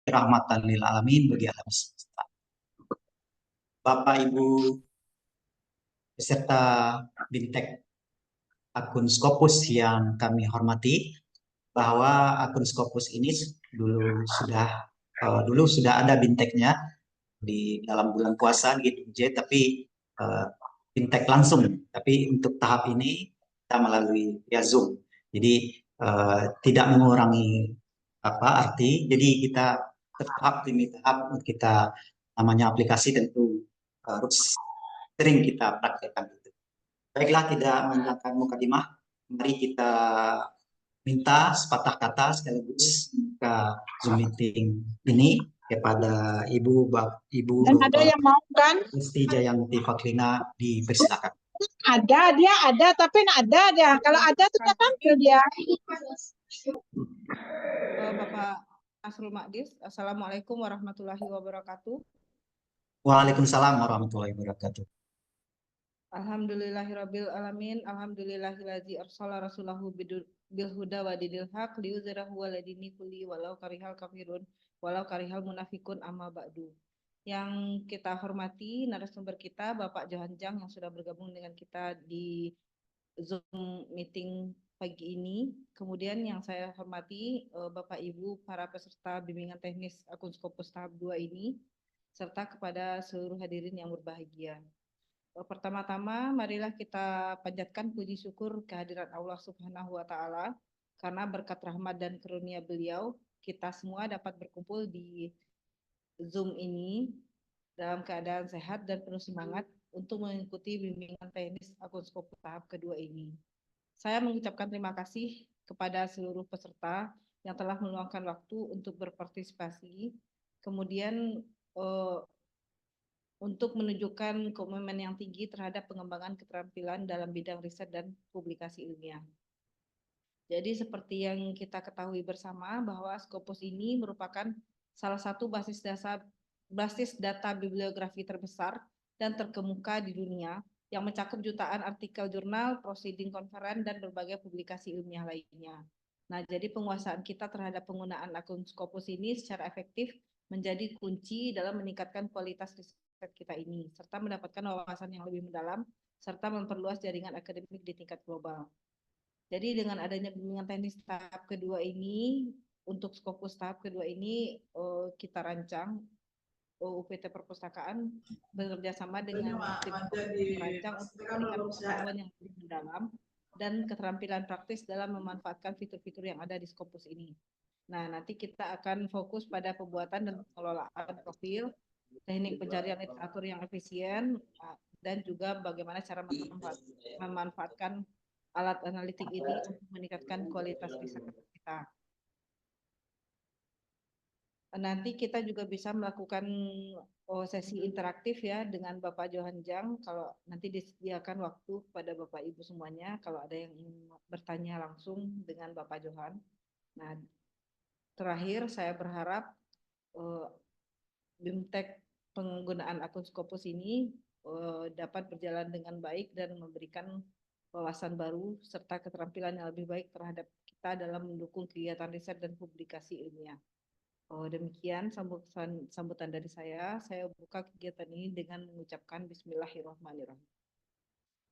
rahmatan lil alamin bagi alam semesta. Bapak Ibu beserta Bintek akun Scopus yang kami hormati, bahwa akun Scopus ini dulu sudah ada Binteknya di dalam bulan puasa gitu, tapi Bintek langsung. Tapi untuk tahap ini kita melalui via Zoom. Jadi tidak mengurangi arti. Jadi kita tahap demi tahap kita namanya aplikasi tentu harus sering kita praktekkan. Baiklah, tidak meninggalkan mukadimah, mari kita minta sepatah kata sekaligus ke Zoom meeting ini kepada Ibu Dan ada yang mau kan? Gusti Jayanti Faklina, dipersilakan. Dia ada, tapi ada dia. Kalau ada sudah tampil dia. Bapak Asrul Maqdis, Assalamualaikum warahmatullahi wabarakatuh. Waalaikumsalam warahmatullahi wabarakatuh. Alhamdulillahirabbil alamin, alhamdulillahillazi arsala rasulahu bil huda wa dinil haq liyuzhirahu 'ala dini kulli walau karihal kafirun walau karihal munafikun amma ba'du. Yang kita hormati narasumber kita Bapak Johanjang yang sudah bergabung dengan kita di Zoom meeting pagi ini. Kemudian yang saya hormati Bapak Ibu para peserta bimbingan teknis akun Scopus tahap 2 ini, serta kepada seluruh hadirin yang berbahagia. Pertama-tama marilah kita panjatkan puji syukur kehadirat Allah Subhanahu wa taala, karena berkat rahmat dan karunia Beliau kita semua dapat berkumpul di Zoom ini dalam keadaan sehat dan penuh semangat untuk mengikuti bimbingan teknis akun Scopus tahap kedua ini. Saya mengucapkan terima kasih kepada seluruh peserta yang telah meluangkan waktu untuk berpartisipasi, kemudian untuk menunjukkan komitmen yang tinggi terhadap pengembangan keterampilan dalam bidang riset dan publikasi ilmiah. Jadi seperti yang kita ketahui bersama bahwa Scopus ini merupakan salah satu basis data bibliografi terbesar dan terkemuka di dunia yang mencakup jutaan artikel jurnal, proceeding conference, dan berbagai publikasi ilmiah lainnya. Nah, jadi penguasaan kita terhadap penggunaan akun Scopus ini secara efektif menjadi kunci dalam meningkatkan kualitas riset kita ini, serta mendapatkan wawasan yang lebih mendalam, serta memperluas jaringan akademik di tingkat global. Jadi dengan adanya bimbingan teknis tahap kedua ini, untuk Scopus tahap kedua ini kita rancang, UPT Perpustakaan bekerja sama dengan tim merancang untuk memberikan pengetahuan yang lebih mendalam dan keterampilan praktis dalam memanfaatkan fitur-fitur yang ada di Scopus ini. Nah, nanti kita akan fokus pada pembuatan dan pengelolaan profil, teknik pencarian literatur yang efisien, dan juga bagaimana cara memanfaatkan alat analitik ini untuk meningkatkan kualitas riset kita. Nanti kita juga bisa melakukan sesi interaktif ya dengan Bapak Johanjang, kalau nanti disediakan waktu kepada Bapak Ibu semuanya kalau ada yang ingin bertanya langsung dengan Bapak Johan. Nah, terakhir saya berharap BIMTEK penggunaan akun Scopus ini dapat berjalan dengan baik dan memberikan wawasan baru serta keterampilan yang lebih baik terhadap kita dalam mendukung kegiatan riset dan publikasi ilmiah. Demikian sambutan dari saya. Saya buka kegiatan ini dengan mengucapkan Bismillahirrahmanirrahim.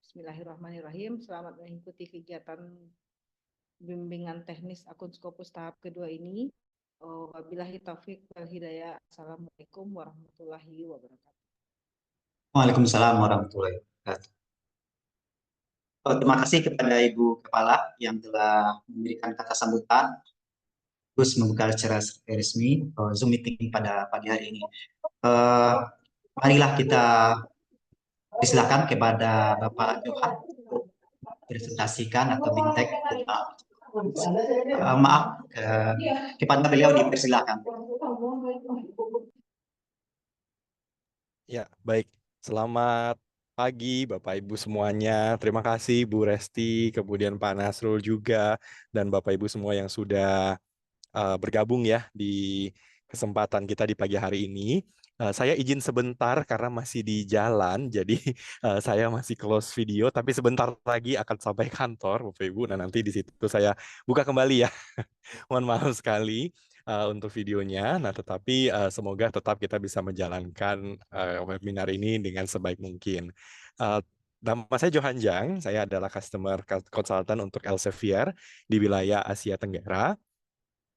Bismillahirrahmanirrahim. Selamat mengikuti kegiatan bimbingan teknis akun Scopus tahap kedua ini. Wabillahi taufik wal hidayah. Assalamualaikum warahmatullahi wabarakatuh. Waalaikumsalam warahmatullahi wabarakatuh. Terima kasih kepada Ibu Kepala yang telah memberikan kata sambutan terus membuka secara resmi Zoom meeting pada pagi hari ini. Marilah kita silakan kepada Bapak Johan presentasikan atau BIMTEK tentang kepada beliau dipersilakan. Ya, baik. Selamat pagi Bapak Ibu semuanya. Terima kasih Bu Resti, kemudian Pak Nasrul juga, dan Bapak Ibu semua yang sudah bergabung ya di kesempatan kita di pagi hari ini. Saya izin sebentar karena masih di jalan, jadi saya masih close video, tapi sebentar lagi akan sampai kantor Bapak Ibu. Nah, nanti di situ saya buka kembali ya. Mohon maaf sekali. untuk videonya. Nah, tetapi semoga tetap kita bisa menjalankan webinar ini dengan sebaik mungkin. Nama saya Johan Jang, saya adalah Customer Consultant untuk Elsevier di wilayah Asia Tenggara.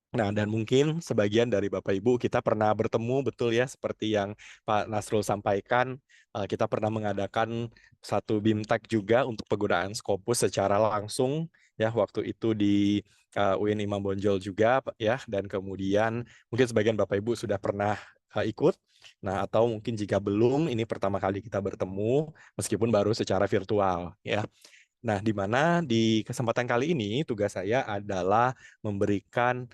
Nah, dan mungkin sebagian dari Bapak Ibu kita pernah bertemu, betul ya, seperti yang Pak Nasrul sampaikan, kita pernah mengadakan satu BIMTEK juga untuk penggunaan Scopus secara langsung, ya, waktu itu di UIN Imam Bonjol juga, ya, dan kemudian mungkin sebagian Bapak Ibu sudah pernah ikut. Nah, atau mungkin jika belum, ini pertama kali kita bertemu, meskipun baru secara virtual, ya. Nah, di mana di kesempatan kali ini tugas saya adalah memberikan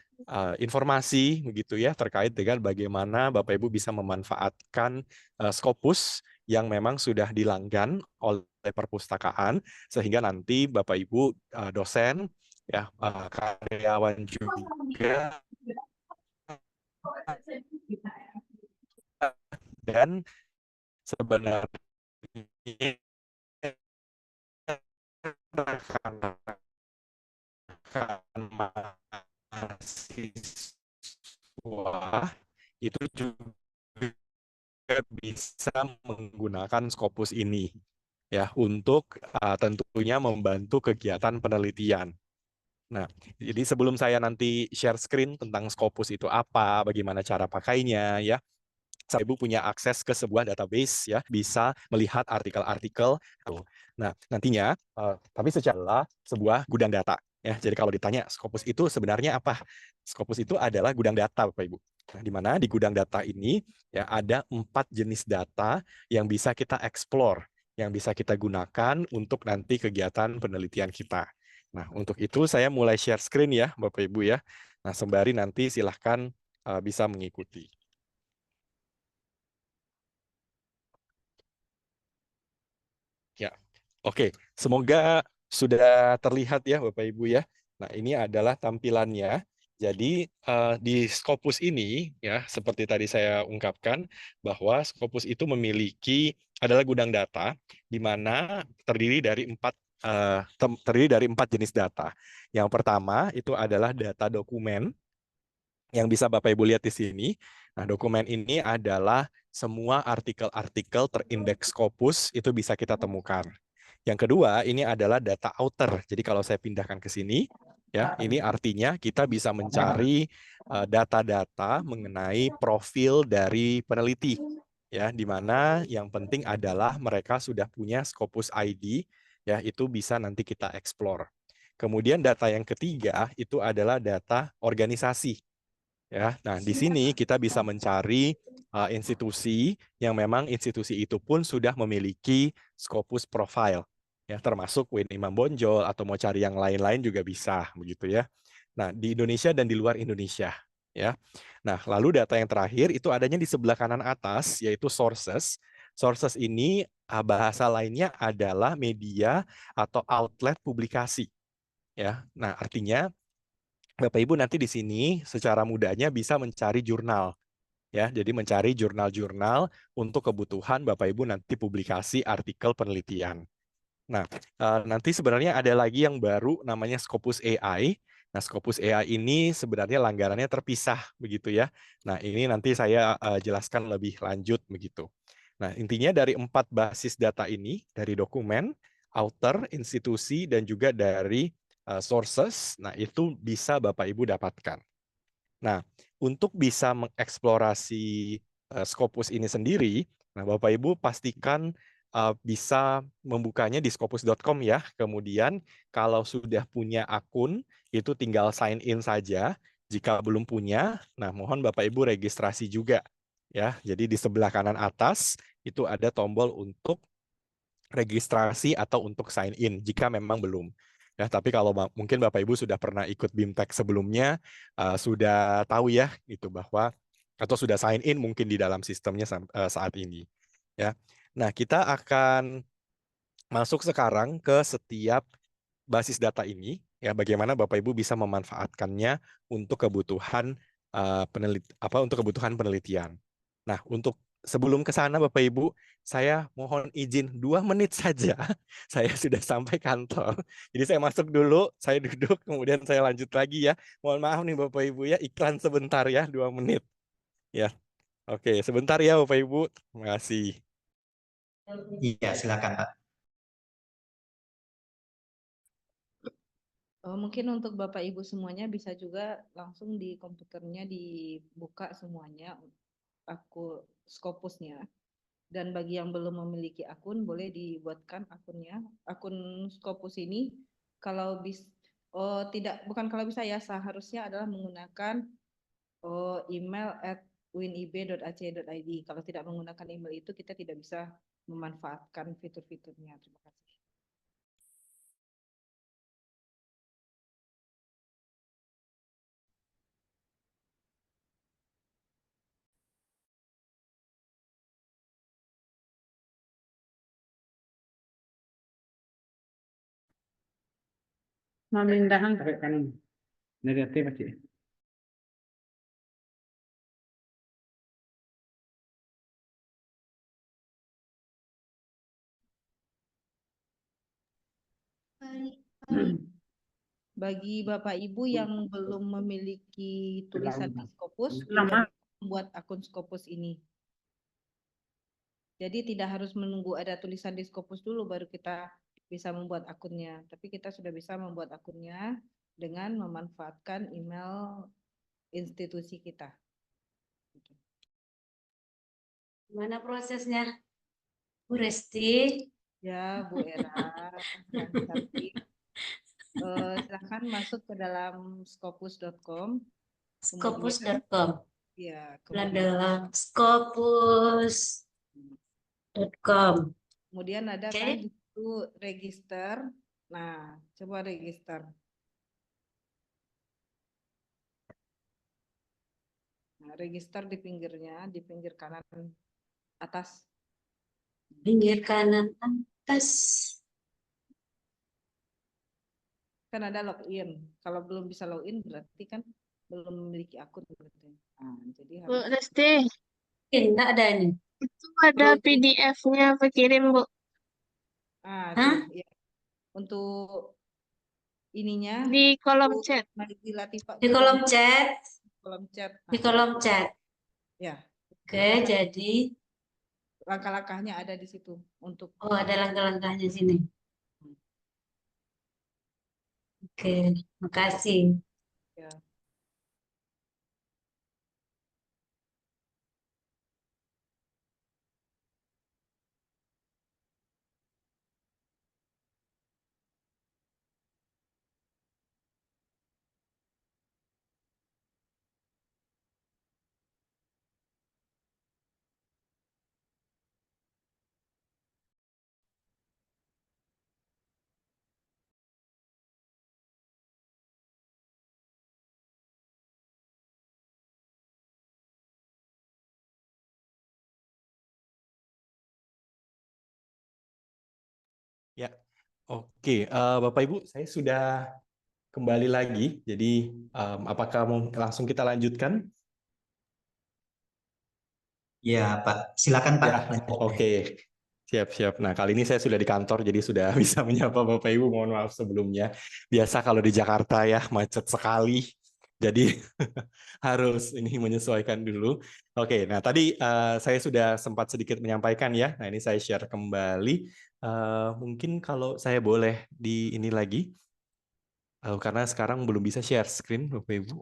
informasi begitu ya terkait dengan bagaimana Bapak Ibu bisa memanfaatkan Scopus yang memang sudah dilanggan oleh perpustakaan sehingga nanti Bapak Ibu dosen ya karyawan juga dan sebenarnya rekan-rekan mahasiswa itu juga bisa menggunakan Scopus ini ya untuk tentunya membantu kegiatan penelitian. Nah, jadi sebelum saya nanti share screen tentang Scopus itu apa, bagaimana cara pakainya ya, Ibu punya akses ke sebuah database ya, bisa melihat artikel-artikel. Nah, nantinya tapi secara sebuah gudang data ya. Jadi kalau ditanya Scopus itu sebenarnya apa? Scopus itu adalah gudang data, Bapak Ibu. Nah, di mana di gudang data ini ya ada 4 jenis data yang bisa kita explore, yang bisa kita gunakan untuk nanti kegiatan penelitian kita. Nah, untuk itu saya mulai share screen ya, Bapak Ibu ya. Nah, sembari nanti silahkan bisa mengikuti. Ya, oke. Semoga sudah terlihat ya Bapak Ibu ya. Nah, ini adalah tampilannya. Jadi di Scopus ini ya seperti tadi saya ungkapkan bahwa Scopus itu memiliki adalah gudang data di mana terdiri dari empat jenis data. Yang pertama itu adalah data dokumen yang bisa Bapak Ibu lihat di sini. Nah, dokumen ini adalah semua artikel-artikel terindeks Scopus itu bisa kita temukan. Yang kedua, ini adalah data outer. Jadi kalau saya pindahkan ke sini, ya, ini artinya kita bisa mencari data-data mengenai profil dari peneliti, ya, di mana yang penting adalah mereka sudah punya Scopus ID, ya, itu bisa nanti kita explore. Kemudian data yang ketiga itu adalah data organisasi. Ya, nah di sini kita bisa mencari institusi yang memang institusi itu pun sudah memiliki Scopus profile, ya termasuk UIN Imam Bonjol atau mau cari yang lain-lain juga bisa, begitu ya. Nah di Indonesia dan di luar Indonesia, ya. Nah lalu data yang terakhir itu adanya di sebelah kanan atas, yaitu sources. Sources ini bahasa lainnya adalah media atau outlet publikasi, ya. Nah artinya Bapak Ibu nanti di sini secara mudahnya bisa mencari jurnal ya. Jadi mencari jurnal-jurnal untuk kebutuhan Bapak Ibu nanti publikasi artikel penelitian. Nah, nanti sebenarnya ada lagi yang baru namanya Scopus AI. Nah, Scopus AI ini sebenarnya langgarannya terpisah begitu ya. Nah, ini nanti saya jelaskan lebih lanjut begitu. Nah, intinya dari 4 basis data ini, dari dokumen, author, institusi, dan juga dari sources, nah itu bisa Bapak Ibu dapatkan. Nah, untuk bisa mengeksplorasi Scopus ini sendiri, nah Bapak Ibu pastikan bisa membukanya di scopus.com ya. Kemudian kalau sudah punya akun, itu tinggal sign in saja. Jika belum punya, nah mohon Bapak Ibu registrasi juga ya. Jadi di sebelah kanan atas itu ada tombol untuk registrasi atau untuk sign in jika memang belum. Ya, tapi kalau mungkin Bapak Ibu sudah pernah ikut BIMTEK sebelumnya, sudah tahu ya itu bahwa atau sudah sign in mungkin di dalam sistemnya saat ini. Ya, nah kita akan masuk sekarang ke setiap basis data ini. Ya, bagaimana Bapak Ibu bisa memanfaatkannya untuk kebutuhan untuk kebutuhan penelitian. Nah, untuk sebelum ke sana Bapak Ibu, saya mohon izin 2 menit saja. Saya sudah sampai kantor. Jadi saya masuk dulu, saya duduk, kemudian saya lanjut lagi ya. Mohon maaf nih Bapak Ibu ya, iklan sebentar ya, 2 menit. Ya, oke, sebentar ya Bapak Ibu. Terima kasih. Iya, silakan Pak. Mungkin untuk Bapak Ibu semuanya bisa juga langsung di komputernya dibuka semuanya Scopusnya. Dan bagi yang belum memiliki akun boleh dibuatkan akunnya. Akun Scopus ini kalau bukan kalau bisa ya, seharusnya adalah menggunakan email @winib.ac.id. Kalau tidak menggunakan email itu kita tidak bisa memanfaatkan fitur-fiturnya. Terima kasih. Memindahan pakai kanan. Negatif aja. Bagi Bapak Ibu yang belum memiliki tulisan di Scopus, Lama. kita membuat akun Scopus ini. Jadi tidak harus menunggu ada tulisan di Scopus dulu baru kita bisa membuat akunnya. Tapi kita sudah bisa membuat akunnya dengan memanfaatkan email institusi kita. Gimana prosesnya, Bu Resti? Ya, Bu Era, yang cantik. Silakan masuk ke dalam scopus.com. Scopus.com. Ya, Dalam Scopus.com. Kemudian ada Oke. kan di situ register. Nah, coba register. Nah, register di pinggirnya, di pinggir kanan atas. Pinggir kanan atas. Kan ada login. Kalau belum bisa login berarti kan belum memiliki akun berarti. Nah, jadi Bu harus Resti, Enggak ada ini. itu ada PDF-nya apa kirim, Bu? Tuh, Hah? ya. Untuk ininya Di kolom untuk chat. Maliki Latifah Di juga kolom chat. kolom chat. Di kolom chat. Ya. Oke, jadi Langkah-langkahnya ada di situ untuk ada langkah-langkahnya sini. Oke, makasih. ya. Ya, oke. Bapak Ibu, saya sudah kembali lagi. Jadi, apakah mau langsung kita lanjutkan? Ya Pak, silakan Pak. Ya, oke. Siap-siap. Nah, kali ini saya sudah di kantor, jadi sudah bisa menyapa Bapak Ibu. Mohon maaf sebelumnya. Biasa kalau di Jakarta ya, macet sekali. Jadi harus ini menyesuaikan dulu. Oke, nah tadi saya sudah sempat sedikit menyampaikan ya. Nah, ini saya share kembali. Mungkin kalau saya boleh di ini lagi. Karena sekarang belum bisa share screen, Bapak Ibu.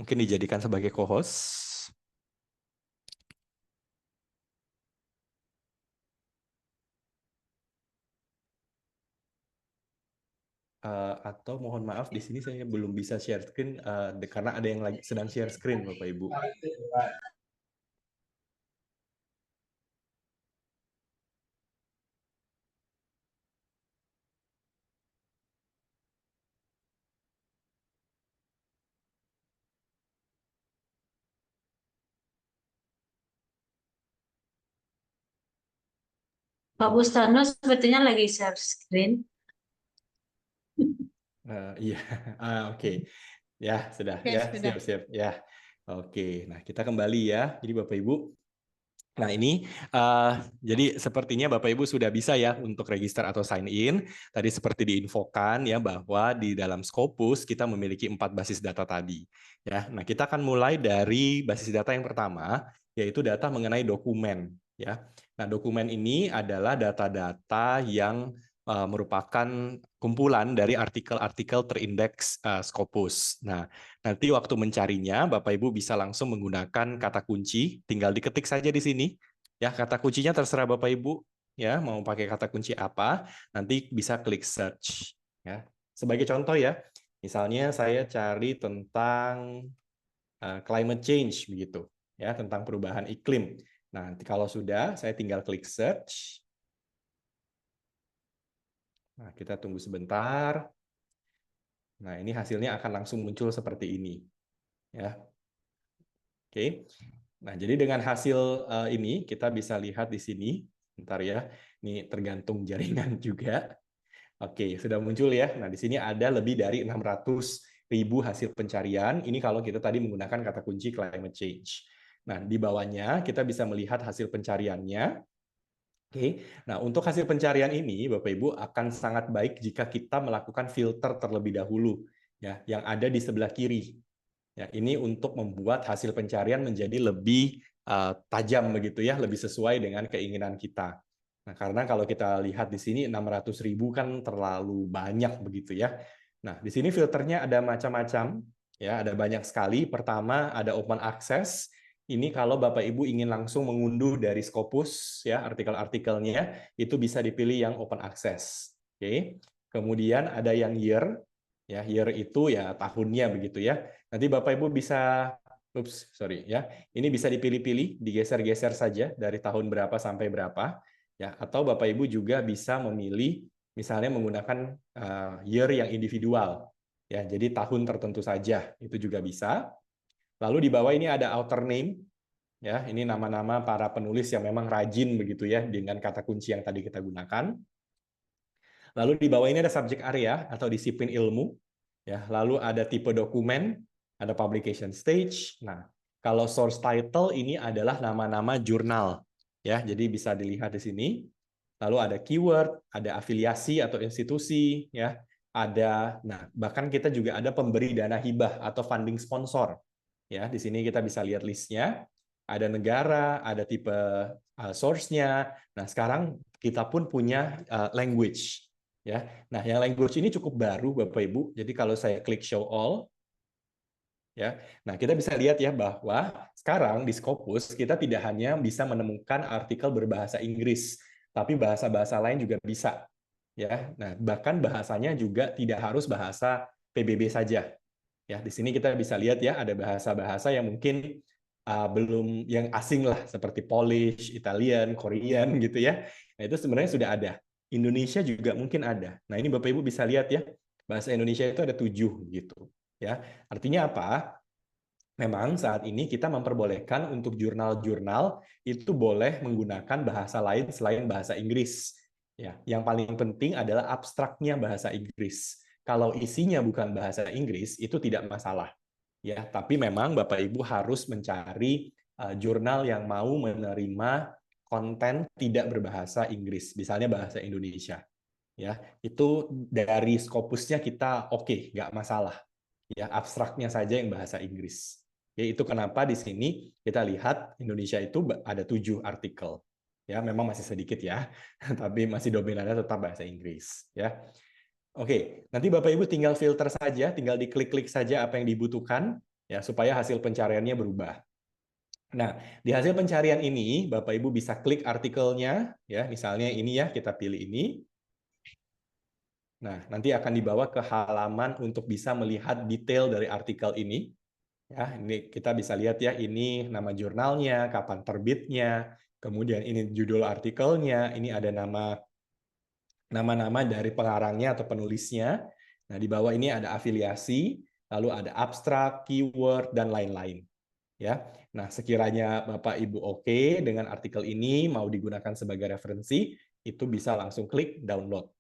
Mungkin dijadikan sebagai co-host. Atau mohon maaf di sini saya belum bisa share screen karena ada yang lagi sedang share screen Bapak Ibu. Pak Bustano sepertinya lagi share screen. Iya, oke. Ya, sudah. Oke, Ya, sudah. siap-siap. Ya, oke. Nah, kita kembali ya. Jadi Bapak Ibu, Nah, ini jadi sepertinya Bapak Ibu sudah bisa ya untuk register atau sign in. Tadi seperti diinfokan ya bahwa di dalam Scopus kita memiliki 4 basis data tadi. Ya, nah kita akan mulai dari basis data yang pertama, yaitu data mengenai dokumen. Ya, nah dokumen ini adalah data-data yang merupakan kumpulan dari artikel-artikel terindeks Scopus. Nah, nanti waktu mencarinya, Bapak Ibu bisa langsung menggunakan kata kunci, tinggal diketik saja di sini. Ya, kata kuncinya terserah Bapak Ibu, ya, mau pakai kata kunci apa, nanti bisa klik search. Ya, sebagai contoh ya, misalnya saya cari tentang climate change begitu, ya, tentang perubahan iklim. Nah, nanti kalau sudah, saya tinggal klik search. Nah, kita tunggu sebentar. Nah, ini hasilnya akan langsung muncul seperti ini. Ya. Oke. Nah, jadi dengan hasil ini kita bisa lihat di sini. Bentar ya. Ini tergantung jaringan juga. Oke, sudah muncul ya. Nah, di sini ada lebih dari 600.000 hasil pencarian. Ini kalau kita tadi menggunakan kata kunci climate change. Nah, di bawahnya kita bisa melihat hasil pencariannya. Oke, nah untuk hasil pencarian ini, Bapak Ibu akan sangat baik jika kita melakukan filter terlebih dahulu, ya, yang ada di sebelah kiri. Ya, ini untuk membuat hasil pencarian menjadi lebih tajam begitu ya, lebih sesuai dengan keinginan kita. Nah, karena kalau kita lihat di sini 600.000 kan terlalu banyak begitu ya. Nah, di sini filternya ada macam-macam, ya, ada banyak sekali. Pertama ada open access. Ini kalau Bapak Ibu ingin langsung mengunduh dari Scopus ya artikel-artikelnya, itu bisa dipilih yang open access. Oke. Kemudian ada yang year. Ya, year itu ya tahunnya begitu ya. Nanti Bapak Ibu bisa Ini bisa dipilih-pilih, digeser-geser saja dari tahun berapa sampai berapa ya, atau Bapak Ibu juga bisa memilih misalnya menggunakan year yang individual. Ya, jadi tahun tertentu saja, itu juga bisa. Lalu di bawah ini ada outer name, ya, ini nama-nama para penulis yang memang rajin begitu ya dengan kata kunci yang tadi kita gunakan. Lalu di bawah ini ada subject area atau disiplin ilmu, ya. Lalu ada tipe dokumen, ada publication stage. Nah, kalau source title ini adalah nama-nama jurnal, ya. Jadi bisa dilihat di sini. Lalu ada keyword, ada afiliasi atau institusi, ya. Bahkan kita juga ada pemberi dana hibah atau funding sponsor. Ya, di sini kita bisa lihat listnya, ada negara, ada tipe source-nya. Nah, sekarang kita pun punya language. Ya, nah yang language ini cukup baru, Bapak Ibu. Jadi kalau saya klik show all, ya, nah kita bisa lihat ya bahwa sekarang di Scopus kita tidak hanya bisa menemukan artikel berbahasa Inggris, tapi bahasa-bahasa lain juga bisa. Ya, nah bahkan bahasanya juga tidak harus bahasa PBB saja. Ya, di sini kita bisa lihat ya ada bahasa-bahasa yang mungkin belum yang asing lah seperti Polish, Italian, Korean gitu ya. Nah, itu sebenarnya sudah ada. Indonesia juga mungkin ada. Nah, ini Bapak Ibu bisa lihat ya. Bahasa Indonesia itu ada 7 gitu ya. Artinya apa? Memang saat ini kita memperbolehkan untuk jurnal-jurnal itu boleh menggunakan bahasa lain selain bahasa Inggris. Ya, yang paling penting adalah abstraknya bahasa Inggris. Kalau isinya bukan bahasa Inggris, itu tidak masalah. Ya, tapi memang Bapak Ibu harus mencari jurnal yang mau menerima konten tidak berbahasa Inggris, misalnya bahasa Indonesia. Ya, itu dari Scopusnya kita oke, nggak masalah. Ya, abstraknya saja yang bahasa Inggris. Ya, itu kenapa di sini kita lihat Indonesia itu ada 7 artikel. Ya, memang masih sedikit ya, tapi masih dominannya tetap bahasa Inggris. Ya. Oke, nanti Bapak Ibu tinggal filter saja, tinggal diklik-klik saja apa yang dibutuhkan ya supaya hasil pencariannya berubah. Nah, di hasil pencarian ini Bapak Ibu bisa klik artikelnya ya, misalnya ini ya, kita pilih ini. Nah, nanti akan dibawa ke halaman untuk bisa melihat detail dari artikel ini. Ya, ini kita bisa lihat ya, ini nama jurnalnya, kapan terbitnya, kemudian ini judul artikelnya, ini ada nama-nama dari pengarangnya atau penulisnya. Nah, di bawah ini ada afiliasi, lalu ada abstrak, keyword, dan lain-lain. Ya, nah sekiranya Bapak Ibu oke dengan artikel ini mau digunakan sebagai referensi, itu bisa langsung klik download.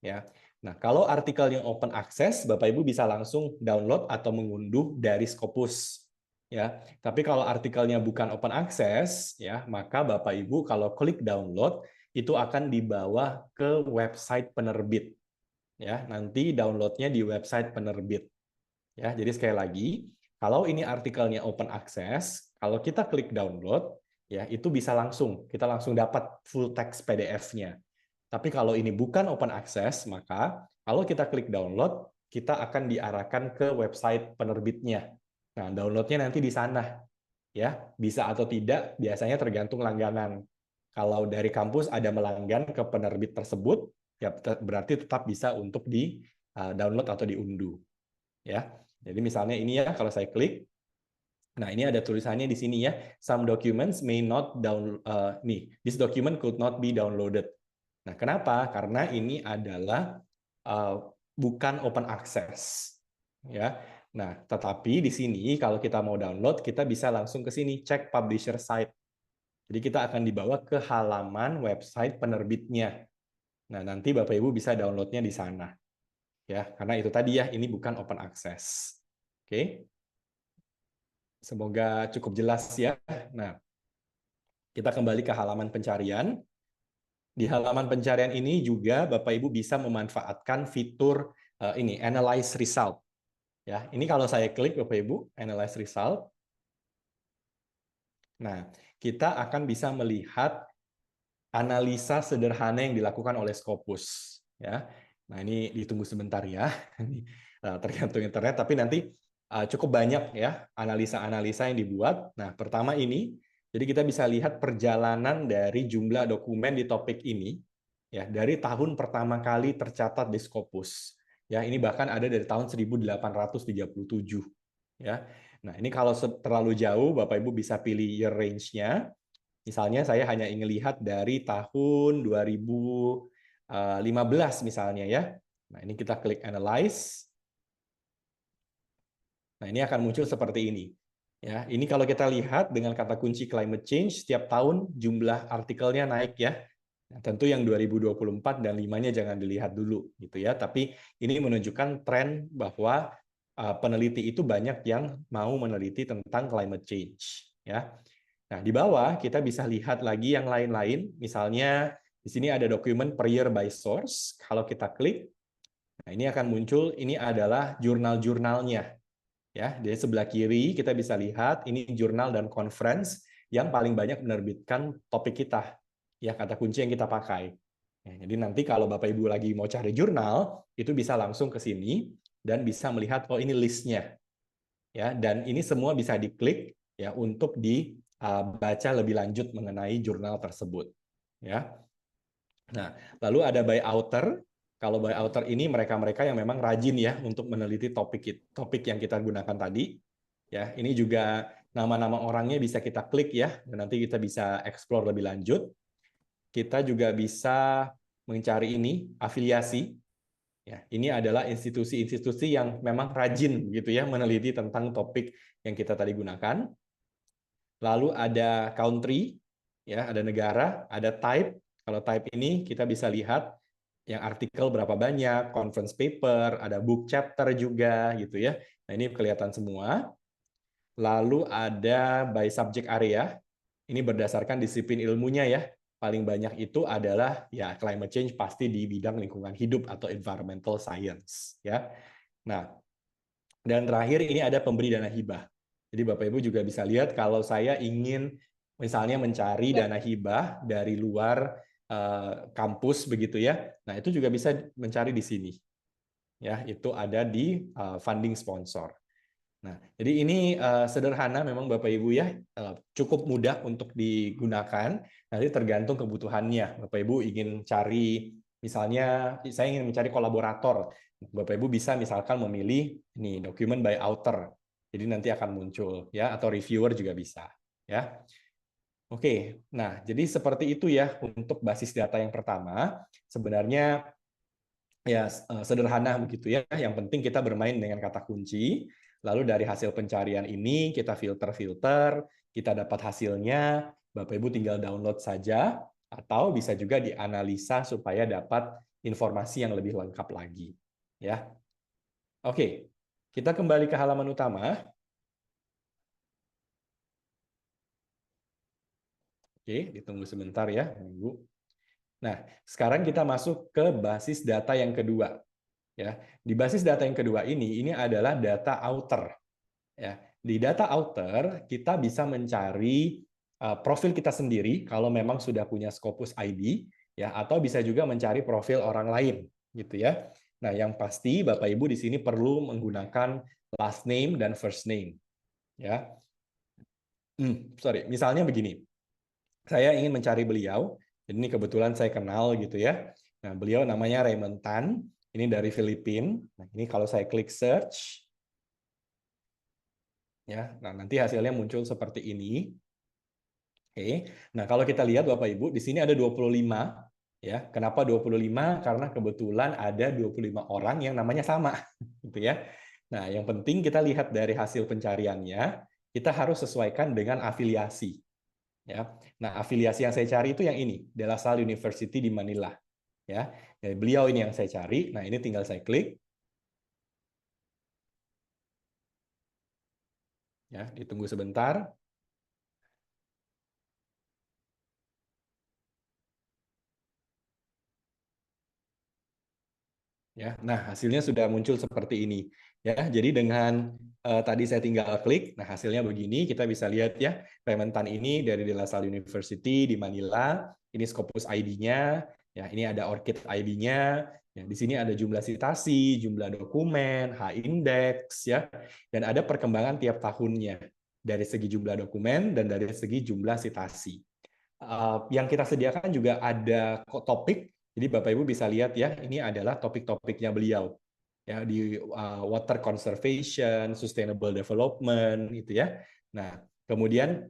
Ya, nah kalau artikel yang open access, Bapak Ibu bisa langsung download atau mengunduh dari Scopus. ya. Tapi kalau artikelnya bukan open access, ya, maka Bapak Ibu kalau klik download itu akan dibawa ke website penerbit. Ya, nanti downloadnya di website penerbit. Ya, jadi sekali lagi, kalau ini artikelnya open access, kalau kita klik download, ya itu bisa kita langsung dapat full text PDF-nya. Tapi kalau ini bukan open access, maka kalau kita klik download, kita akan diarahkan ke website penerbitnya. Nah, downloadnya nanti di sana. Ya, bisa atau tidak, biasanya tergantung langganan. Kalau dari kampus ada melanggan ke penerbit tersebut, ya berarti tetap bisa untuk di download atau diunduh. Ya, jadi misalnya ini ya, kalau saya klik, nah ini ada tulisannya di sini ya, some documents may not this document could not be downloaded. Nah, kenapa? Karena ini adalah bukan open access, ya. Nah, tetapi di sini kalau kita mau download, kita bisa langsung ke sini cek publisher site. Jadi kita akan dibawa ke halaman website penerbitnya. Nah, nanti Bapak Ibu bisa downloadnya di sana. Ya, karena itu tadi ya, ini bukan open access. Oke. Semoga cukup jelas ya. Nah, kita kembali ke halaman pencarian. Di halaman pencarian ini juga Bapak Ibu bisa memanfaatkan fitur ini analyze result. Ya, ini kalau saya klik Bapak Ibu, analyze result. Nah, kita akan bisa melihat analisa sederhana yang dilakukan oleh Scopus. Ya, nah ini ditunggu sebentar ya. Tergantung internet, tapi nanti cukup banyak ya analisa-analisa yang dibuat. Nah, pertama ini, jadi kita bisa lihat perjalanan dari jumlah dokumen di topik ini ya dari tahun pertama kali tercatat di Scopus. Ya, ini bahkan ada dari tahun 1837 ya. Nah, ini kalau terlalu jauh Bapak Ibu bisa pilih year range-nya. Misalnya saya hanya ingin lihat dari tahun 2015 misalnya ya. Nah, ini kita klik analyze. Nah, ini akan muncul seperti ini. Ya, ini kalau kita lihat dengan kata kunci climate change, setiap tahun jumlah artikelnya naik ya. Nah, tentu yang 2024 dan 5-nya jangan dilihat dulu gitu ya, tapi ini menunjukkan tren bahwa peneliti itu banyak yang mau meneliti tentang climate change ya. Nah, di bawah kita bisa lihat lagi yang lain-lain, misalnya di sini ada dokumen per year by source. Kalau kita klik, nah ini akan muncul, ini adalah jurnal-jurnalnya. Ya, di sebelah kiri kita bisa lihat ini jurnal dan conference yang paling banyak menerbitkan topik kita. Ya, kata kunci yang kita pakai. Ya, jadi nanti kalau Bapak Ibu lagi mau cari jurnal, itu bisa langsung ke sini dan bisa melihat oh ini listnya. Ya, dan ini semua bisa diklik ya untuk dibaca lebih lanjut mengenai jurnal tersebut. Ya. Nah, lalu ada by author. Kalau by author ini mereka-mereka yang memang rajin ya untuk meneliti topik yang kita gunakan tadi. Ya, ini juga nama-nama orangnya bisa kita klik ya, dan nanti kita bisa explore lebih lanjut. Kita juga bisa mencari ini afiliasi. Ya, ini adalah institusi-institusi yang memang rajin gitu ya meneliti tentang topik yang kita tadi gunakan. Lalu ada country, ya, ada negara, ada type. Kalau type ini kita bisa lihat yang artikel berapa banyak, conference paper, ada book chapter juga gitu ya. Nah, ini kelihatan semua. Lalu ada by subject area. Ini berdasarkan disiplin ilmunya ya. Paling banyak itu adalah ya climate change pasti di bidang lingkungan hidup atau environmental science ya. Nah, dan terakhir ini ada pemberi dana hibah. Jadi Bapak Ibu juga bisa lihat kalau saya ingin misalnya mencari dana hibah dari luar kampus begitu ya. Nah, itu juga bisa mencari di sini. Ya, itu ada di funding sponsor. Nah, jadi ini sederhana memang Bapak Ibu ya, cukup mudah untuk digunakan. Nanti tergantung kebutuhannya. Bapak Ibu ingin cari misalnya saya ingin mencari kolaborator. Bapak Ibu bisa misalkan memilih ini dokumen by author. Jadi nanti akan muncul ya, atau reviewer juga bisa ya. Oke, nah jadi seperti itu ya untuk basis data yang pertama. Sebenarnya ya sederhana begitu ya. Yang penting kita bermain dengan kata kunci. Lalu dari hasil pencarian ini kita filter-filter, kita dapat hasilnya. Bapak Ibu tinggal download saja atau bisa juga dianalisa supaya dapat informasi yang lebih lengkap lagi. Ya. Oke. Kita kembali ke halaman utama. Oke, ditunggu sebentar ya, Ibu. Nah, sekarang kita masuk ke basis data yang kedua. Ya, di basis data yang kedua ini adalah data outer. Ya, di data outer kita bisa mencari profil kita sendiri kalau memang sudah punya Scopus ID, ya, atau bisa juga mencari profil orang lain, gitu ya. Nah, yang pasti Bapak Ibu di sini perlu menggunakan last name dan first name, ya. Misalnya begini. Saya ingin mencari beliau, ini kebetulan saya kenal gitu ya. Nah, beliau namanya Raymond Tan, ini dari Filipina. Nah, ini kalau saya klik search, ya, nah nanti hasilnya muncul seperti ini. Oke, nah kalau kita lihat Bapak Ibu, di sini ada 25, ya. Kenapa 25? Karena kebetulan ada 25 orang yang namanya sama, gitu ya. Nah, yang penting kita lihat dari hasil pencariannya, kita harus sesuaikan dengan afiliasi. Ya. Nah, afiliasi yang saya cari itu yang ini, De La Salle University di Manila. Ya. Jadi, beliau ini yang saya cari. Nah, ini tinggal saya klik. Ya, ditunggu sebentar. Ya, nah hasilnya sudah muncul seperti ini. Ya, jadi dengan tadi saya tinggal klik, nah hasilnya begini. Kita bisa lihat ya, Raymond Tan ini dari De La Salle University di Manila. Ini Scopus ID-nya. Ya, ini ada ORCID ID-nya. Ya, di sini ada jumlah sitasi, jumlah dokumen, H-index, ya, dan ada perkembangan tiap tahunnya dari segi jumlah dokumen dan dari segi jumlah sitasi. Yang kita sediakan juga ada topik. Jadi Bapak Ibu bisa lihat ya, ini adalah topik-topiknya beliau. Ya, di water conservation, sustainable development gitu ya. Nah, kemudian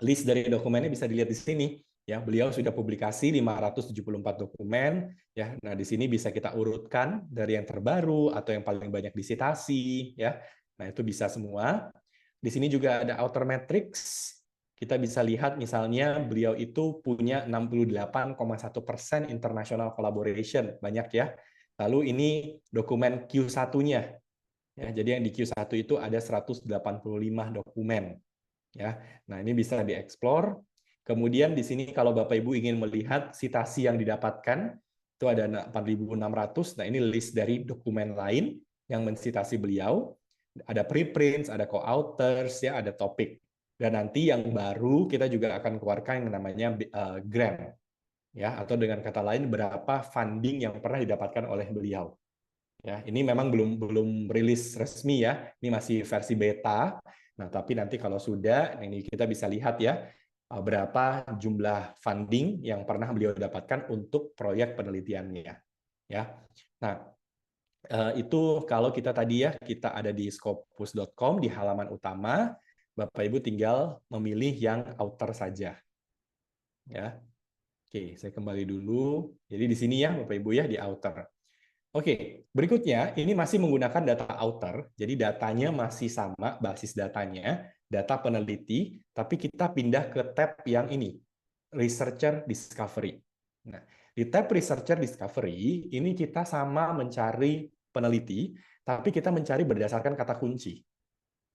list dari dokumennya bisa dilihat di sini. Ya, beliau sudah publikasi 574 dokumen. Ya, nah di sini bisa kita urutkan dari yang terbaru atau yang paling banyak disitasi. Ya, nah itu bisa semua. Di sini juga ada outer metrics. Kita bisa lihat misalnya beliau itu punya 68,1% international collaboration, banyak ya. Lalu ini dokumen Q1-nya. Ya, jadi yang di Q1 itu ada 185 dokumen. Ya. Nah, ini bisa dieksplor. Kemudian di sini kalau Bapak Ibu ingin melihat sitasi yang didapatkan, itu ada 4.600. Nah, ini list dari dokumen lain yang mensitasi beliau. Ada preprints, ada co-authors, ya, ada topik. Dan nanti yang baru kita juga akan keluarkan yang namanya grant. Ya, atau dengan kata lain berapa funding yang pernah didapatkan oleh beliau. Ya, ini memang belum rilis resmi ya. Ini masih versi beta. Nah, tapi nanti kalau sudah, ini kita bisa lihat ya berapa jumlah funding yang pernah beliau dapatkan untuk proyek penelitiannya. Ya, nah itu kalau kita tadi ya kita ada di scopus.com di halaman utama, Bapak Ibu tinggal memilih yang outer saja. Ya, oke, saya kembali dulu. Jadi di sini ya Bapak Ibu ya di outer. Oke, berikutnya ini masih menggunakan data outer, jadi datanya masih sama, basis datanya, data peneliti, tapi kita pindah ke tab yang ini, Researcher Discovery. Nah, di tab Researcher Discovery, ini kita sama mencari peneliti, tapi kita mencari berdasarkan kata kunci.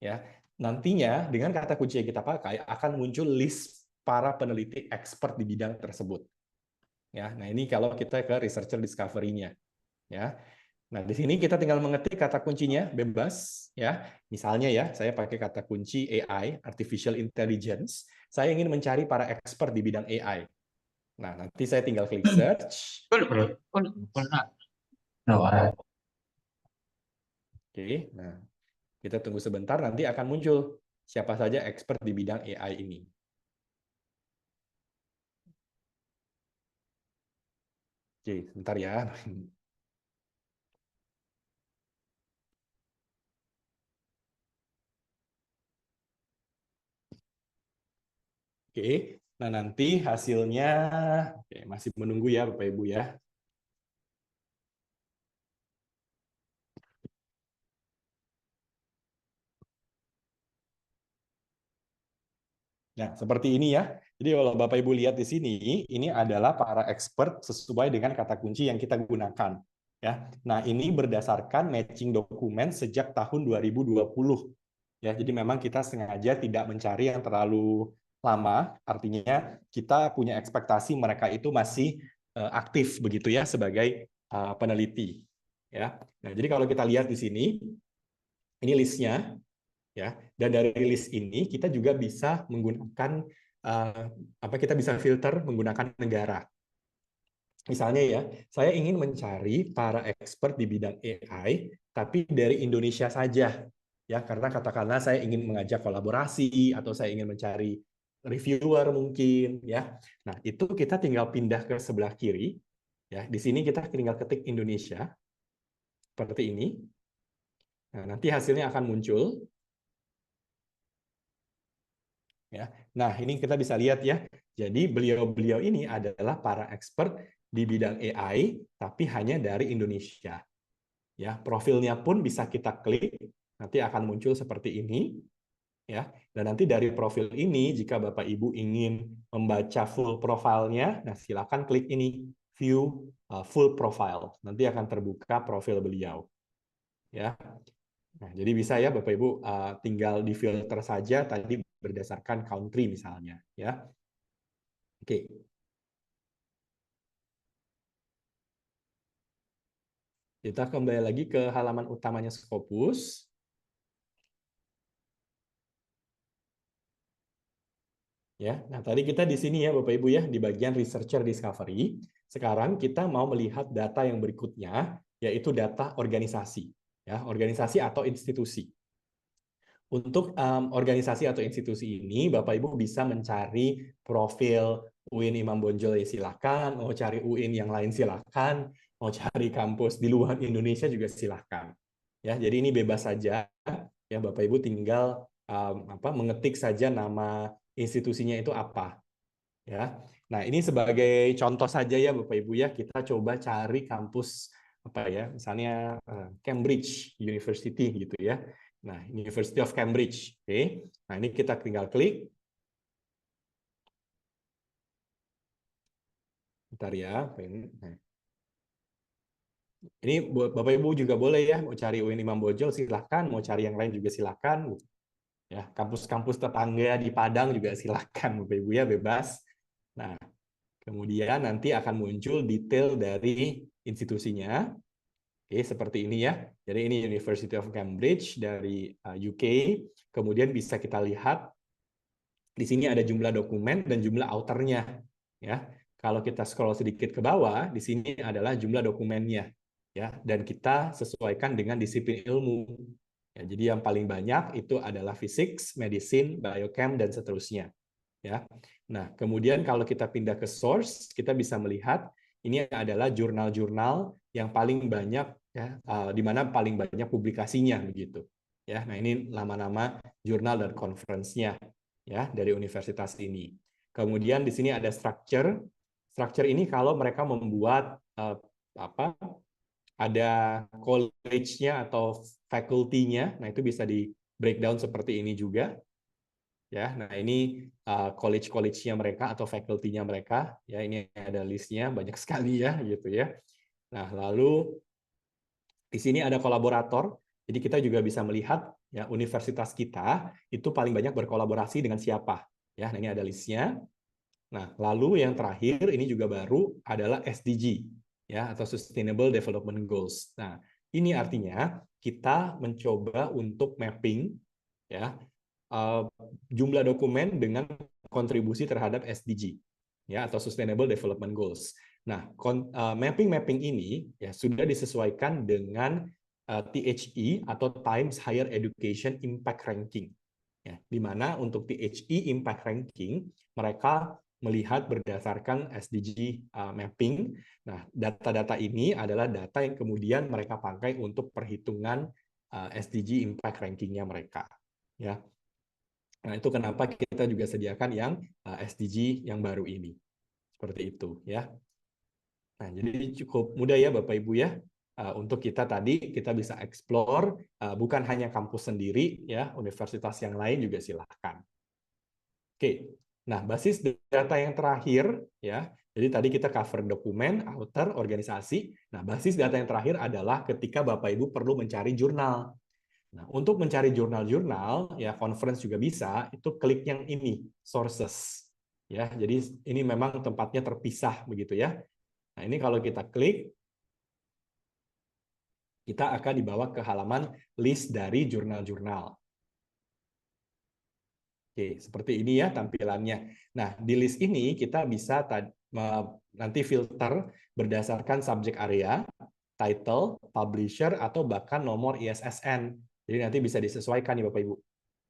Ya, nantinya dengan kata kunci yang kita pakai akan muncul list para peneliti expert di bidang tersebut. Ya, nah ini kalau kita ke Researcher Discovery-nya. Ya. Nah, di sini kita tinggal mengetik kata kuncinya bebas ya. Misalnya ya, saya pakai kata kunci AI, artificial intelligence. Saya ingin mencari para expert di bidang AI. Nah, nanti saya tinggal klik search. Oke, nah kita tunggu sebentar, nanti akan muncul siapa saja expert di bidang AI ini. Oke, sebentar ya. Oke, nah nanti hasilnya masih menunggu ya Bapak Ibu ya. Nah, seperti ini ya. Jadi kalau Bapak Ibu lihat di sini, ini adalah para expert sesuai dengan kata kunci yang kita gunakan. Ya. Nah, ini berdasarkan matching dokumen sejak tahun 2020. Ya, jadi memang kita sengaja tidak mencari yang terlalu lama, artinya kita punya ekspektasi mereka itu masih aktif begitu ya sebagai peneliti. Ya. Nah, jadi kalau kita lihat di sini, ini listnya, ya. Dan dari list ini kita juga bisa menggunakan kita bisa filter menggunakan negara. Misalnya ya, saya ingin mencari para expert di bidang AI, tapi dari Indonesia saja, ya karena katakanlah saya ingin mengajak kolaborasi atau saya ingin mencari reviewer mungkin, ya. Nah itu kita tinggal pindah ke sebelah kiri, ya. Di sini kita tinggal ketik Indonesia seperti ini. Nah nanti hasilnya akan muncul. Ya. Nah, ini kita bisa lihat ya. Jadi beliau-beliau ini adalah para expert di bidang AI, tapi hanya dari Indonesia. Ya, profilnya pun bisa kita klik, nanti akan muncul seperti ini. Ya, dan nanti dari profil ini, jika Bapak Ibu ingin membaca full profilnya, nah silakan klik ini, view full profile. Nanti akan terbuka profil beliau. Ya. Nah, jadi bisa ya Bapak Ibu tinggal di filter saja tadi berdasarkan country misalnya, ya. Oke. Kita kembali lagi ke halaman utamanya Scopus. Ya, nah tadi kita di sini ya Bapak Ibu ya di bagian researcher discovery. Sekarang kita mau melihat data yang berikutnya, yaitu data organisasi, ya organisasi atau institusi. Untuk organisasi atau institusi ini, Bapak Ibu bisa mencari profil UIN Imam Bonjol ya silakan, mau cari UIN yang lain silakan, mau cari kampus di luar Indonesia juga silakan. Ya, jadi ini bebas saja. Ya, Bapak Ibu tinggal mengetik saja nama institusinya itu apa. Ya, nah ini sebagai contoh saja ya Bapak Ibu ya, kita coba cari kampus apa ya, misalnya Cambridge University gitu ya. Nah, University of Cambridge. Oke. Nah, ini kita tinggal klik. Bentar ya. Nah. Ini buat Bapak Ibu juga boleh ya, mau cari UIN Imam Bonjol silahkan, mau cari yang lain juga silahkan. Ya, kampus-kampus tetangga di Padang juga silahkan, Bapak Ibu ya, bebas. Nah, kemudian nanti akan muncul detail dari institusinya. Oke, seperti ini ya. Jadi ini University of Cambridge dari UK. Kemudian bisa kita lihat di sini ada jumlah dokumen dan jumlah author-nya. Ya, kalau kita scroll sedikit ke bawah, di sini adalah jumlah dokumennya. Ya, dan kita sesuaikan dengan disiplin ilmu. Ya, jadi yang paling banyak itu adalah physics, medicine, biochem, dan seterusnya. Ya. Nah, kemudian kalau kita pindah ke source, kita bisa melihat ini adalah jurnal-jurnal yang paling banyak ya, di mana paling banyak publikasinya begitu. Ya, nah ini nama-nama jurnal dan conference-nya ya dari universitas ini. Kemudian di sini ada structure. Structure ini kalau mereka membuat ada college-nya atau faculty-nya, nah itu bisa di breakdown seperti ini juga. Ya, nah ini college-college-nya mereka atau faculty-nya mereka. Ya, ini ada list-nya banyak sekali ya, gitu ya. Nah, lalu di sini ada kolaborator. Jadi kita juga bisa melihat ya universitas kita itu paling banyak berkolaborasi dengan siapa. Ya, nah ini ada list-nya. Nah, lalu yang terakhir ini juga baru adalah SDG ya atau Sustainable Development Goals. Nah, ini artinya kita mencoba untuk mapping ya jumlah dokumen dengan kontribusi terhadap SDG ya atau Sustainable Development Goals. Nah, mapping ini ya sudah disesuaikan dengan THE atau Times Higher Education Impact Ranking. Ya, di mana untuk THE Impact Ranking mereka melihat berdasarkan SDG mapping. Nah, data-data ini adalah data yang kemudian mereka pakai untuk perhitungan SDG Impact Ranking-nya mereka. Ya. Nah, itu kenapa kita juga sediakan yang SDG yang baru ini. Seperti itu, ya. Nah, jadi cukup mudah ya Bapak Ibu ya. Untuk kita tadi, kita bisa explore, bukan hanya kampus sendiri, ya, universitas yang lain juga silahkan. Oke, nah basis data yang terakhir, ya, jadi tadi kita cover dokumen, author, organisasi. Nah, basis data yang terakhir adalah ketika Bapak Ibu perlu mencari jurnal. Nah, untuk mencari jurnal-jurnal, ya conference juga bisa, itu klik yang ini, sources. Ya, jadi ini memang tempatnya terpisah begitu ya. Nah, ini kalau kita klik, kita akan dibawa ke halaman list dari jurnal-jurnal. Oke, seperti ini ya tampilannya. Nah, di list ini kita bisa nanti filter berdasarkan subject area, title, publisher, atau bahkan nomor ISSN. Jadi nanti bisa disesuaikan nih Bapak Ibu.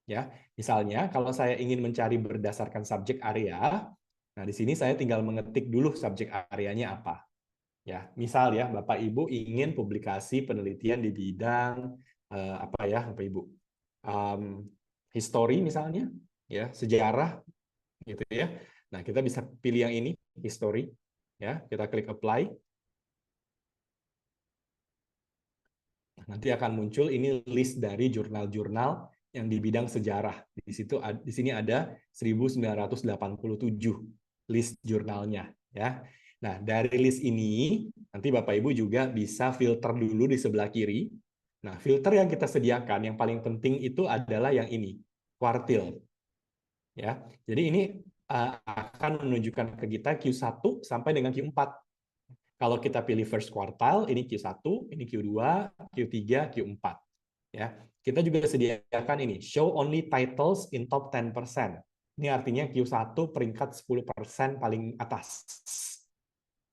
Ya, misalnya kalau saya ingin mencari berdasarkan subject area, nah di sini saya tinggal mengetik dulu subject areanya apa. Ya, misal ya Bapak Ibu ingin publikasi penelitian di bidang apa ya Bapak Ibu? History misalnya, ya, sejarah gitu ya. Nah, kita bisa pilih yang ini, history. Ya, kita klik apply. Nanti akan muncul ini list dari jurnal-jurnal yang di bidang sejarah. Di sini ada 1987 list jurnalnya ya. Nah, dari list ini nanti Bapak Ibu juga bisa filter dulu di sebelah kiri. Nah, filter yang kita sediakan yang paling penting itu adalah yang ini, kuartil. Ya. Jadi ini akan menunjukkan ke kita Q1 sampai dengan Q4. Kalau kita pilih first quartile, ini Q1, ini Q2, Q3, Q4. Ya, kita juga sediakan ini, show only titles in top 10%. Ini artinya Q1 peringkat 10% paling atas.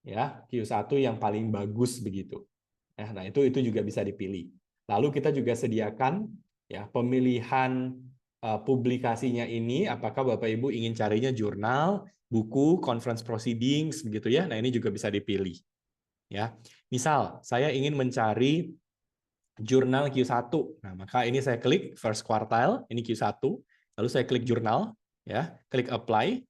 Ya, Q1 yang paling bagus begitu. Ya, nah, itu juga bisa dipilih. Lalu kita juga sediakan ya pemilihan publikasinya ini, apakah Bapak Ibu ingin carinya jurnal, buku, conference proceedings begitu ya. Nah, ini juga bisa dipilih. Ya, misal saya ingin mencari jurnal Q1. Nah, maka ini saya klik first quartile, ini Q1, lalu saya klik jurnal, ya, klik apply.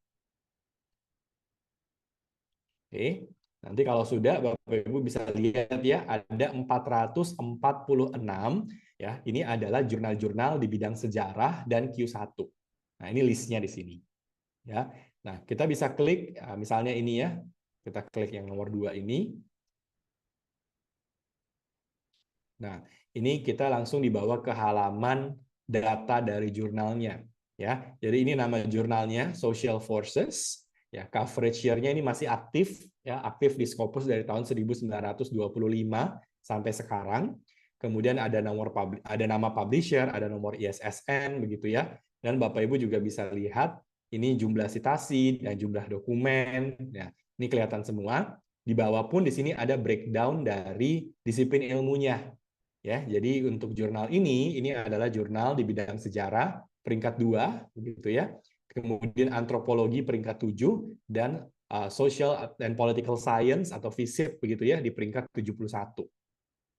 Oke. Nanti kalau sudah Bapak Ibu bisa lihat ya, ada 446 ya. Ini adalah jurnal-jurnal di bidang sejarah dan Q1. Nah, ini listnya di sini. Ya. Nah, kita bisa klik misalnya ini ya. Kita klik yang nomor 2 ini. Nah, ini kita langsung dibawa ke halaman data dari jurnalnya. Ya, jadi ini nama jurnalnya Social Forces. Ya, coverage year-nya ini masih aktif, ya, aktif di Scopus dari tahun 1925 sampai sekarang. Kemudian ada nama publisher, ada nomor ISSN, begitu ya. Dan Bapak Ibu juga bisa lihat ini jumlah citasi dan jumlah dokumen. Ya, ini kelihatan semua. Di bawah pun di sini ada breakdown dari disiplin ilmunya. Ya, jadi untuk jurnal ini adalah jurnal di bidang sejarah peringkat 2, begitu ya. Kemudian antropologi peringkat 7 dan social and political science atau FISIP begitu ya di peringkat 71.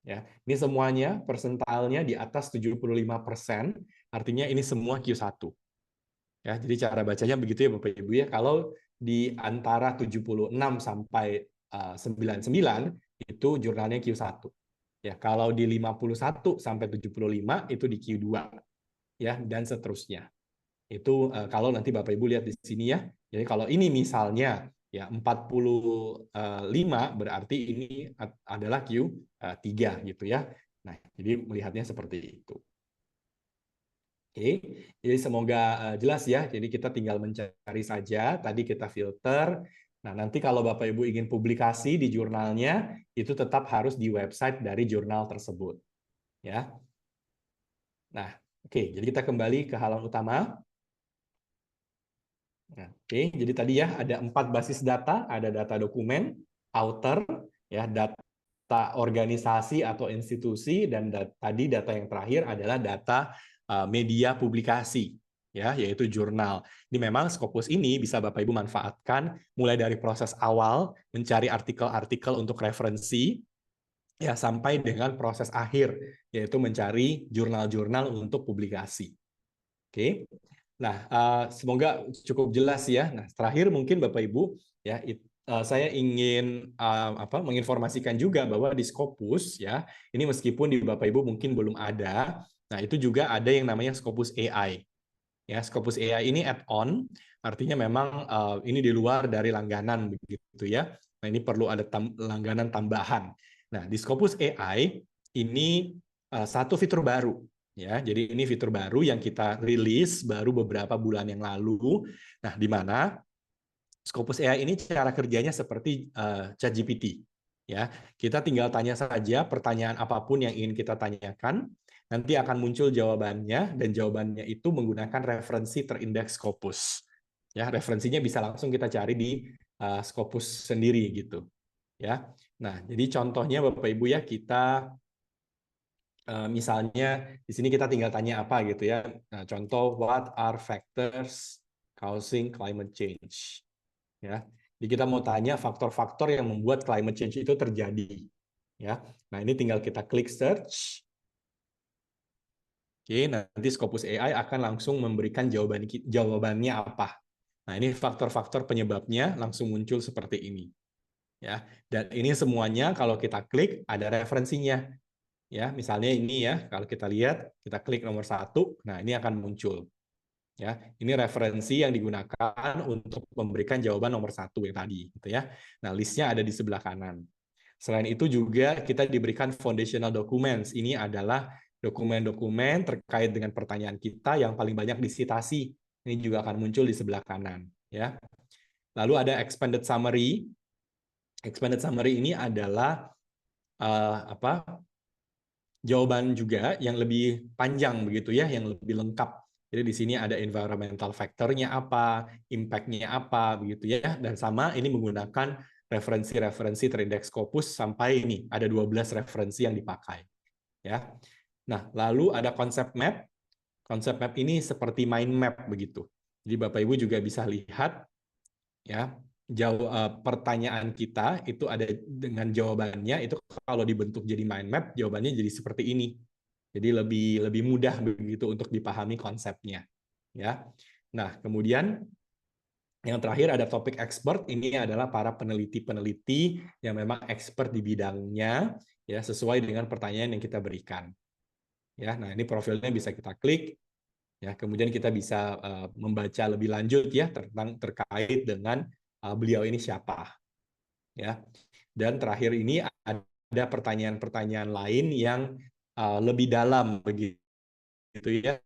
Ya, ini semuanya persentalnya di atas 75%, artinya ini semua Q1. Ya, jadi cara bacanya begitu ya Bapak Ibu ya. Kalau di antara 76 sampai 99 itu jurnalnya Q1. Ya, kalau di 51 sampai 75 itu di Q2 ya dan seterusnya. Itu kalau nanti Bapak Ibu lihat di sini ya. Jadi kalau ini misalnya ya 45 berarti ini adalah Q3 gitu ya. Nah, jadi melihatnya seperti itu. Oke, jadi semoga jelas ya. Jadi kita tinggal mencari saja. Tadi kita filter. Nah, nanti kalau Bapak Ibu ingin publikasi di jurnalnya, itu tetap harus di website dari jurnal tersebut. Ya. Nah, oke, jadi kita kembali ke halaman utama. Nah, oke, jadi tadi ya ada 4 basis data, ada data dokumen, author, ya, data organisasi atau institusi, dan tadi data yang terakhir adalah data media publikasi, ya, yaitu jurnal. Ini memang Scopus ini bisa Bapak Ibu manfaatkan mulai dari proses awal mencari artikel-artikel untuk referensi ya sampai dengan proses akhir yaitu mencari jurnal-jurnal untuk publikasi. Oke. Nah, semoga cukup jelas ya. Nah, terakhir mungkin Bapak Ibu ya saya ingin menginformasikan juga bahwa di Scopus ya, ini meskipun di Bapak Ibu mungkin belum ada. Nah, itu juga ada yang namanya Scopus AI. Ya, Scopus AI ini add-on, artinya memang ini di luar dari langganan begitu ya. Nah, ini perlu ada langganan tambahan. Nah, di Scopus AI ini satu fitur baru Ya, jadi ini fitur baru yang kita rilis baru beberapa bulan yang lalu. Nah, di mana Scopus AI ini cara kerjanya seperti ChatGPT. Ya, kita tinggal tanya saja pertanyaan apapun yang ingin kita tanyakan, nanti akan muncul jawabannya, dan jawabannya itu menggunakan referensi terindeks Scopus. Ya, referensinya bisa langsung kita cari di Scopus sendiri gitu. Ya, nah jadi contohnya Bapak Ibu ya, kita misalnya di sini kita tinggal tanya apa gitu ya. Nah, contoh, what are factors causing climate change? Ya, jadi kita mau tanya faktor-faktor yang membuat climate change itu terjadi. Ya, nah ini tinggal kita klik search. Oke, nanti Scopus AI akan langsung memberikan jawabannya apa. Nah, ini faktor-faktor penyebabnya langsung muncul seperti ini. Ya, dan ini semuanya kalau kita klik ada referensinya. Ya, misalnya ini ya, kalau kita lihat, kita klik nomor 1, nah ini akan muncul. Ya, ini referensi yang digunakan untuk memberikan jawaban nomor 1 yang tadi, gitu ya. Nah, listnya ada di sebelah kanan. Selain itu juga kita diberikan foundational documents. Ini adalah dokumen-dokumen terkait dengan pertanyaan kita yang paling banyak disitasi. Ini juga akan muncul di sebelah kanan. Ya. Lalu ada expanded summary. Expanded summary ini adalah jawaban juga yang lebih panjang begitu ya, yang lebih lengkap. Jadi di sini ada environmental factor-nya apa, impact-nya apa begitu ya, dan sama ini menggunakan referensi-referensi terindeks Scopus sampai ini ada 12 referensi yang dipakai. Ya. Nah, lalu ada konsep map. Konsep map ini seperti mind map begitu. Jadi Bapak Ibu juga bisa lihat ya, pertanyaan kita itu ada dengan jawabannya, itu kalau dibentuk jadi mind map jawabannya jadi seperti ini. Jadi lebih mudah begitu untuk dipahami konsepnya. Ya. Nah, kemudian yang terakhir ada topik expert. Ini adalah para peneliti-peneliti yang memang expert di bidangnya ya, sesuai dengan pertanyaan yang kita berikan. Ya, nah ini profilnya bisa kita klik. Ya, kemudian kita bisa membaca lebih lanjut ya terkait dengan beliau ini siapa. Ya. Dan terakhir ini ada pertanyaan-pertanyaan lain yang lebih dalam begitu ya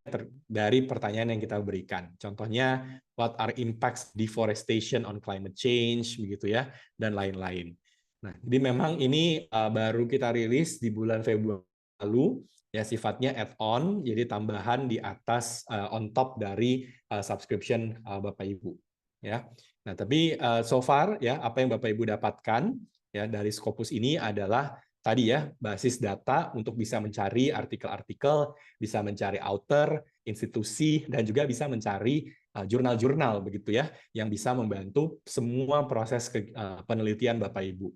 dari pertanyaan yang kita berikan. Contohnya what are impacts deforestation on climate change begitu ya, dan lain-lain. Nah, jadi memang ini baru kita rilis di bulan Februari lalu. Ya, sifatnya add-on, jadi tambahan di atas on top dari subscription Bapak Ibu. Ya, nah tapi so far ya apa yang Bapak Ibu dapatkan ya dari Scopus ini adalah tadi ya basis data untuk bisa mencari artikel-artikel, bisa mencari author, institusi, dan juga bisa mencari jurnal-jurnal begitu ya yang bisa membantu semua proses penelitian Bapak Ibu.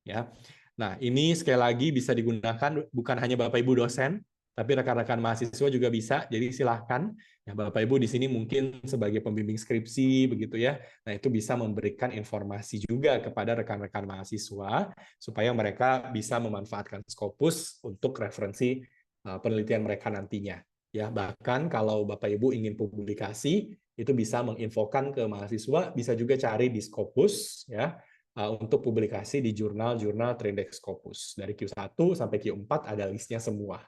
Ya. Nah, ini sekali lagi bisa digunakan bukan hanya Bapak Ibu dosen, tapi rekan-rekan mahasiswa juga bisa. Jadi silahkan, ya Bapak Ibu di sini mungkin sebagai pembimbing skripsi begitu ya. Nah, itu bisa memberikan informasi juga kepada rekan-rekan mahasiswa supaya mereka bisa memanfaatkan Scopus untuk referensi penelitian mereka nantinya. Ya, bahkan kalau Bapak Ibu ingin publikasi, itu bisa menginfokan ke mahasiswa, bisa juga cari di Scopus ya. Untuk publikasi di jurnal-jurnal terindeks Scopus. Dari Q1 sampai Q4 ada listnya semua.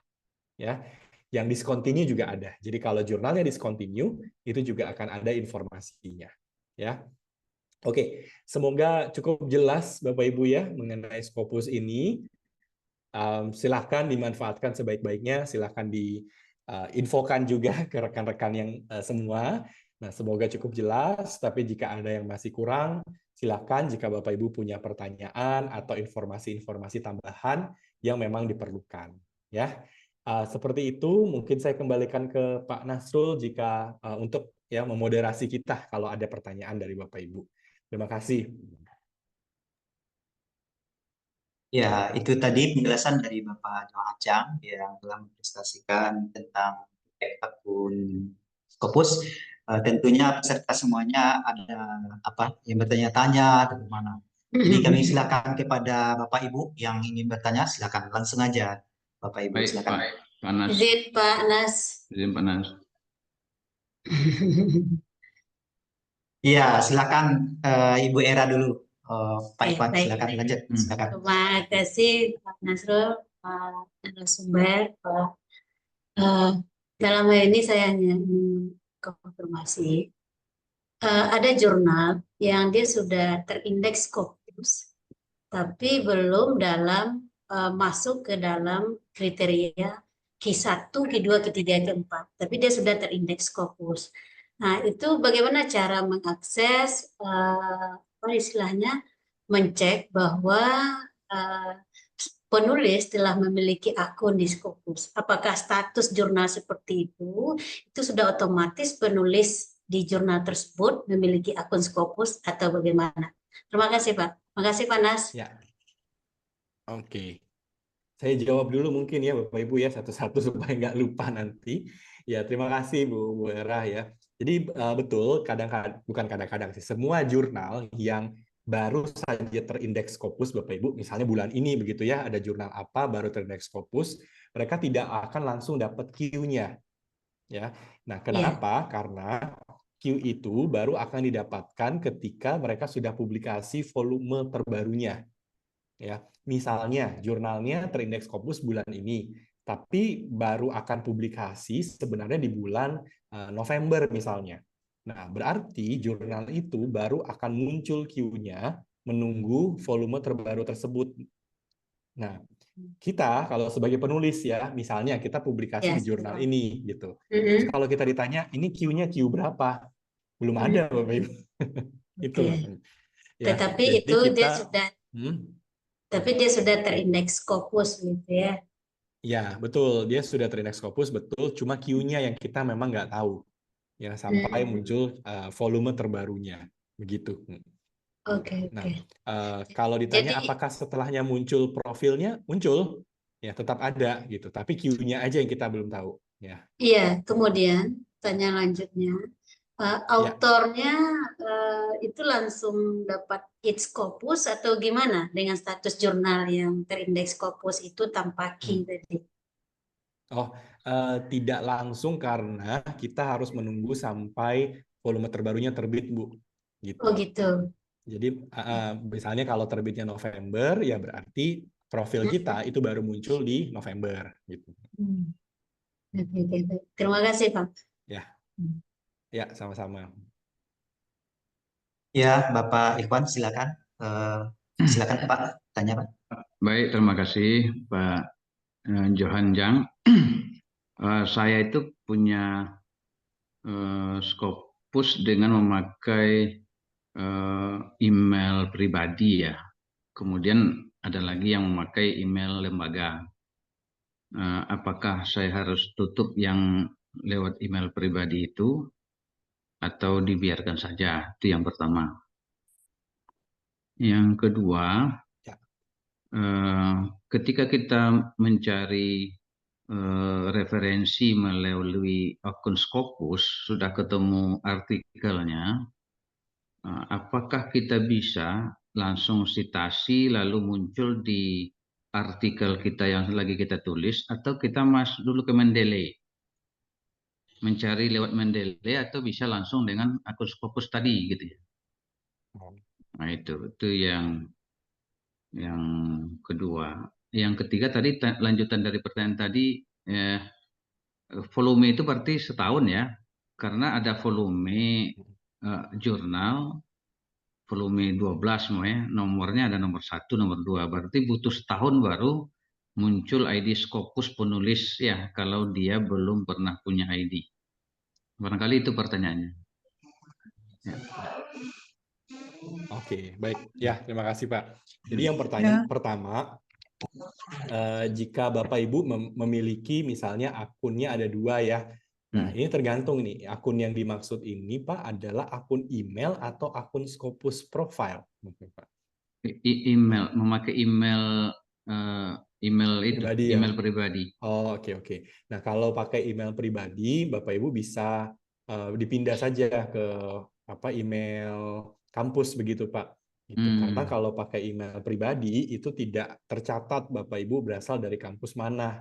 Ya. Yang discontinue juga ada. Jadi kalau jurnalnya discontinue, itu juga akan ada informasinya. Ya. Oke, semoga cukup jelas Bapak Ibu ya mengenai Scopus ini. Silahkan dimanfaatkan sebaik-baiknya, silahkan diinfokan juga ke rekan-rekan yang semua. Nah, semoga cukup jelas, tapi jika ada yang masih kurang, silakan jika Bapak Ibu punya pertanyaan atau informasi-informasi tambahan yang memang diperlukan. Ya, seperti itu. Mungkin saya kembalikan ke Pak Nasrul jika untuk ya memoderasi kita kalau ada pertanyaan dari Bapak Ibu. Terima kasih. Ya, itu tadi penjelasan dari Bapak Johan Acang yang telah mempresentasikan tentang akun Scopus. Tentunya peserta semuanya ada apa yang bertanya-tanya atau mana. Jadi kami silakan kepada Bapak Ibu yang ingin bertanya, silakan langsung aja Bapak Ibu, Baik, silakan. Pak Nas. Izin Pak Nas. Izin Pak Nas. Iya, silakan Ibu Era dulu. Pak Iwan, Baik. silakan lanjut. Silakan. Terima kasih Pak Nasrul, Pak narasumber, Pak Eh, dalam hal ini saya hanya ingin konfirmasi. Ada jurnal yang dia sudah terindeks Scopus, tapi belum masuk ke dalam kriteria Q1, Q2, Q3, Q4. Tapi dia sudah terindeks Scopus. Nah, itu bagaimana cara mengakses, apa istilahnya, mencek bahwa eh, penulis telah memiliki akun di Scopus. Apakah status jurnal seperti itu sudah otomatis penulis di jurnal tersebut memiliki akun Scopus atau bagaimana? Terima kasih, Pak. Terima kasih, Pak Nas. Ya, oke. Saya jawab dulu mungkin ya Bapak Ibu ya satu-satu supaya nggak lupa nanti. Ya terima kasih Bu Era ya. Jadi betul bukan kadang-kadang sih semua jurnal yang baru saja terindeks Scopus Bapak Ibu misalnya bulan ini begitu ya ada jurnal apa baru terindeks Scopus mereka tidak akan langsung dapat Q-nya ya. Nah kenapa? Karena Q itu baru akan didapatkan ketika mereka sudah publikasi volume terbarunya. Ya, misalnya jurnalnya terindeks Scopus bulan ini, tapi baru akan publikasi sebenarnya di bulan November misalnya. Nah, berarti jurnal itu baru akan muncul Q-nya menunggu volume terbaru tersebut. Nah, kita kalau sebagai penulis ya, misalnya kita publikasi di jurnal ini gitu. Terus kalau kita ditanya, ini Q-nya Q berapa? Belum ada, Bapak Ibu. Itu. Ya, Tetapi jadi itu dia kita sudah tapi dia sudah terindeks Scopus gitu ya. Ya, betul. Dia sudah terindeks Scopus, betul. Cuma Q-nya yang kita memang nggak tahu. Ya, sampai muncul volume terbarunya. Begitu. Oke, Nah, oke. kalau ditanya Jadi, apakah setelahnya muncul profilnya, muncul. Ya, tetap ada gitu. Tapi Q-nya aja yang kita belum tahu. Ya. iya, kemudian tanya lanjutnya, Ya. autornya itu langsung dapat its Scopus atau gimana dengan status jurnal yang terindeks Scopus itu tanpa key tadi? Oh, tidak langsung karena kita harus menunggu sampai volume terbarunya terbit, Bu. Gitu. Oh gitu. Jadi misalnya kalau terbitnya November, ya berarti profil kita itu baru muncul di November, gitu. Oke, oke. Terima kasih, Pak. Ya, ya sama-sama. Ya, Bapak Irwan, silakan. Silakan Pak, tanya Pak. Baik, terima kasih Pak Johan Jang. Saya itu punya Scopus dengan memakai email pribadi ya. Kemudian ada lagi yang memakai email lembaga. Apakah saya harus tutup yang lewat email pribadi itu atau dibiarkan saja? Itu yang pertama. Yang kedua, ketika kita mencari referensi melalui akun Scopus, sudah ketemu artikelnya, apakah kita bisa langsung citasi lalu muncul di artikel kita yang lagi kita tulis, atau kita masuk dulu ke Mendeley, mencari lewat Mendeley, atau bisa langsung dengan akun Scopus tadi gitu ya. Nah itu yang kedua. Yang ketiga tadi lanjutan dari pertanyaan tadi, volume itu berarti setahun ya, karena ada volume jurnal, volume 12 semuanya, nomornya ada nomor 1, nomor 2, berarti butuh setahun baru muncul ID Scopus penulis ya, kalau dia belum pernah punya ID. Barangkali itu pertanyaannya. Ya. Oke, baik. Ya, terima kasih Pak. Jadi yang pertama, jika Bapak Ibu memiliki misalnya akunnya ada 2 ya. Nah, ini tergantung nih, akun yang dimaksud ini Pak adalah akun email atau akun Scopus profile, Pak. Email, memakai email itu, pribadi email ya? pribadi. Oh, oke. Nah, kalau pakai email pribadi, Bapak Ibu bisa dipindah saja ke email kampus begitu, Pak. Gitu. Karena kalau pakai email pribadi itu tidak tercatat Bapak Ibu berasal dari kampus mana.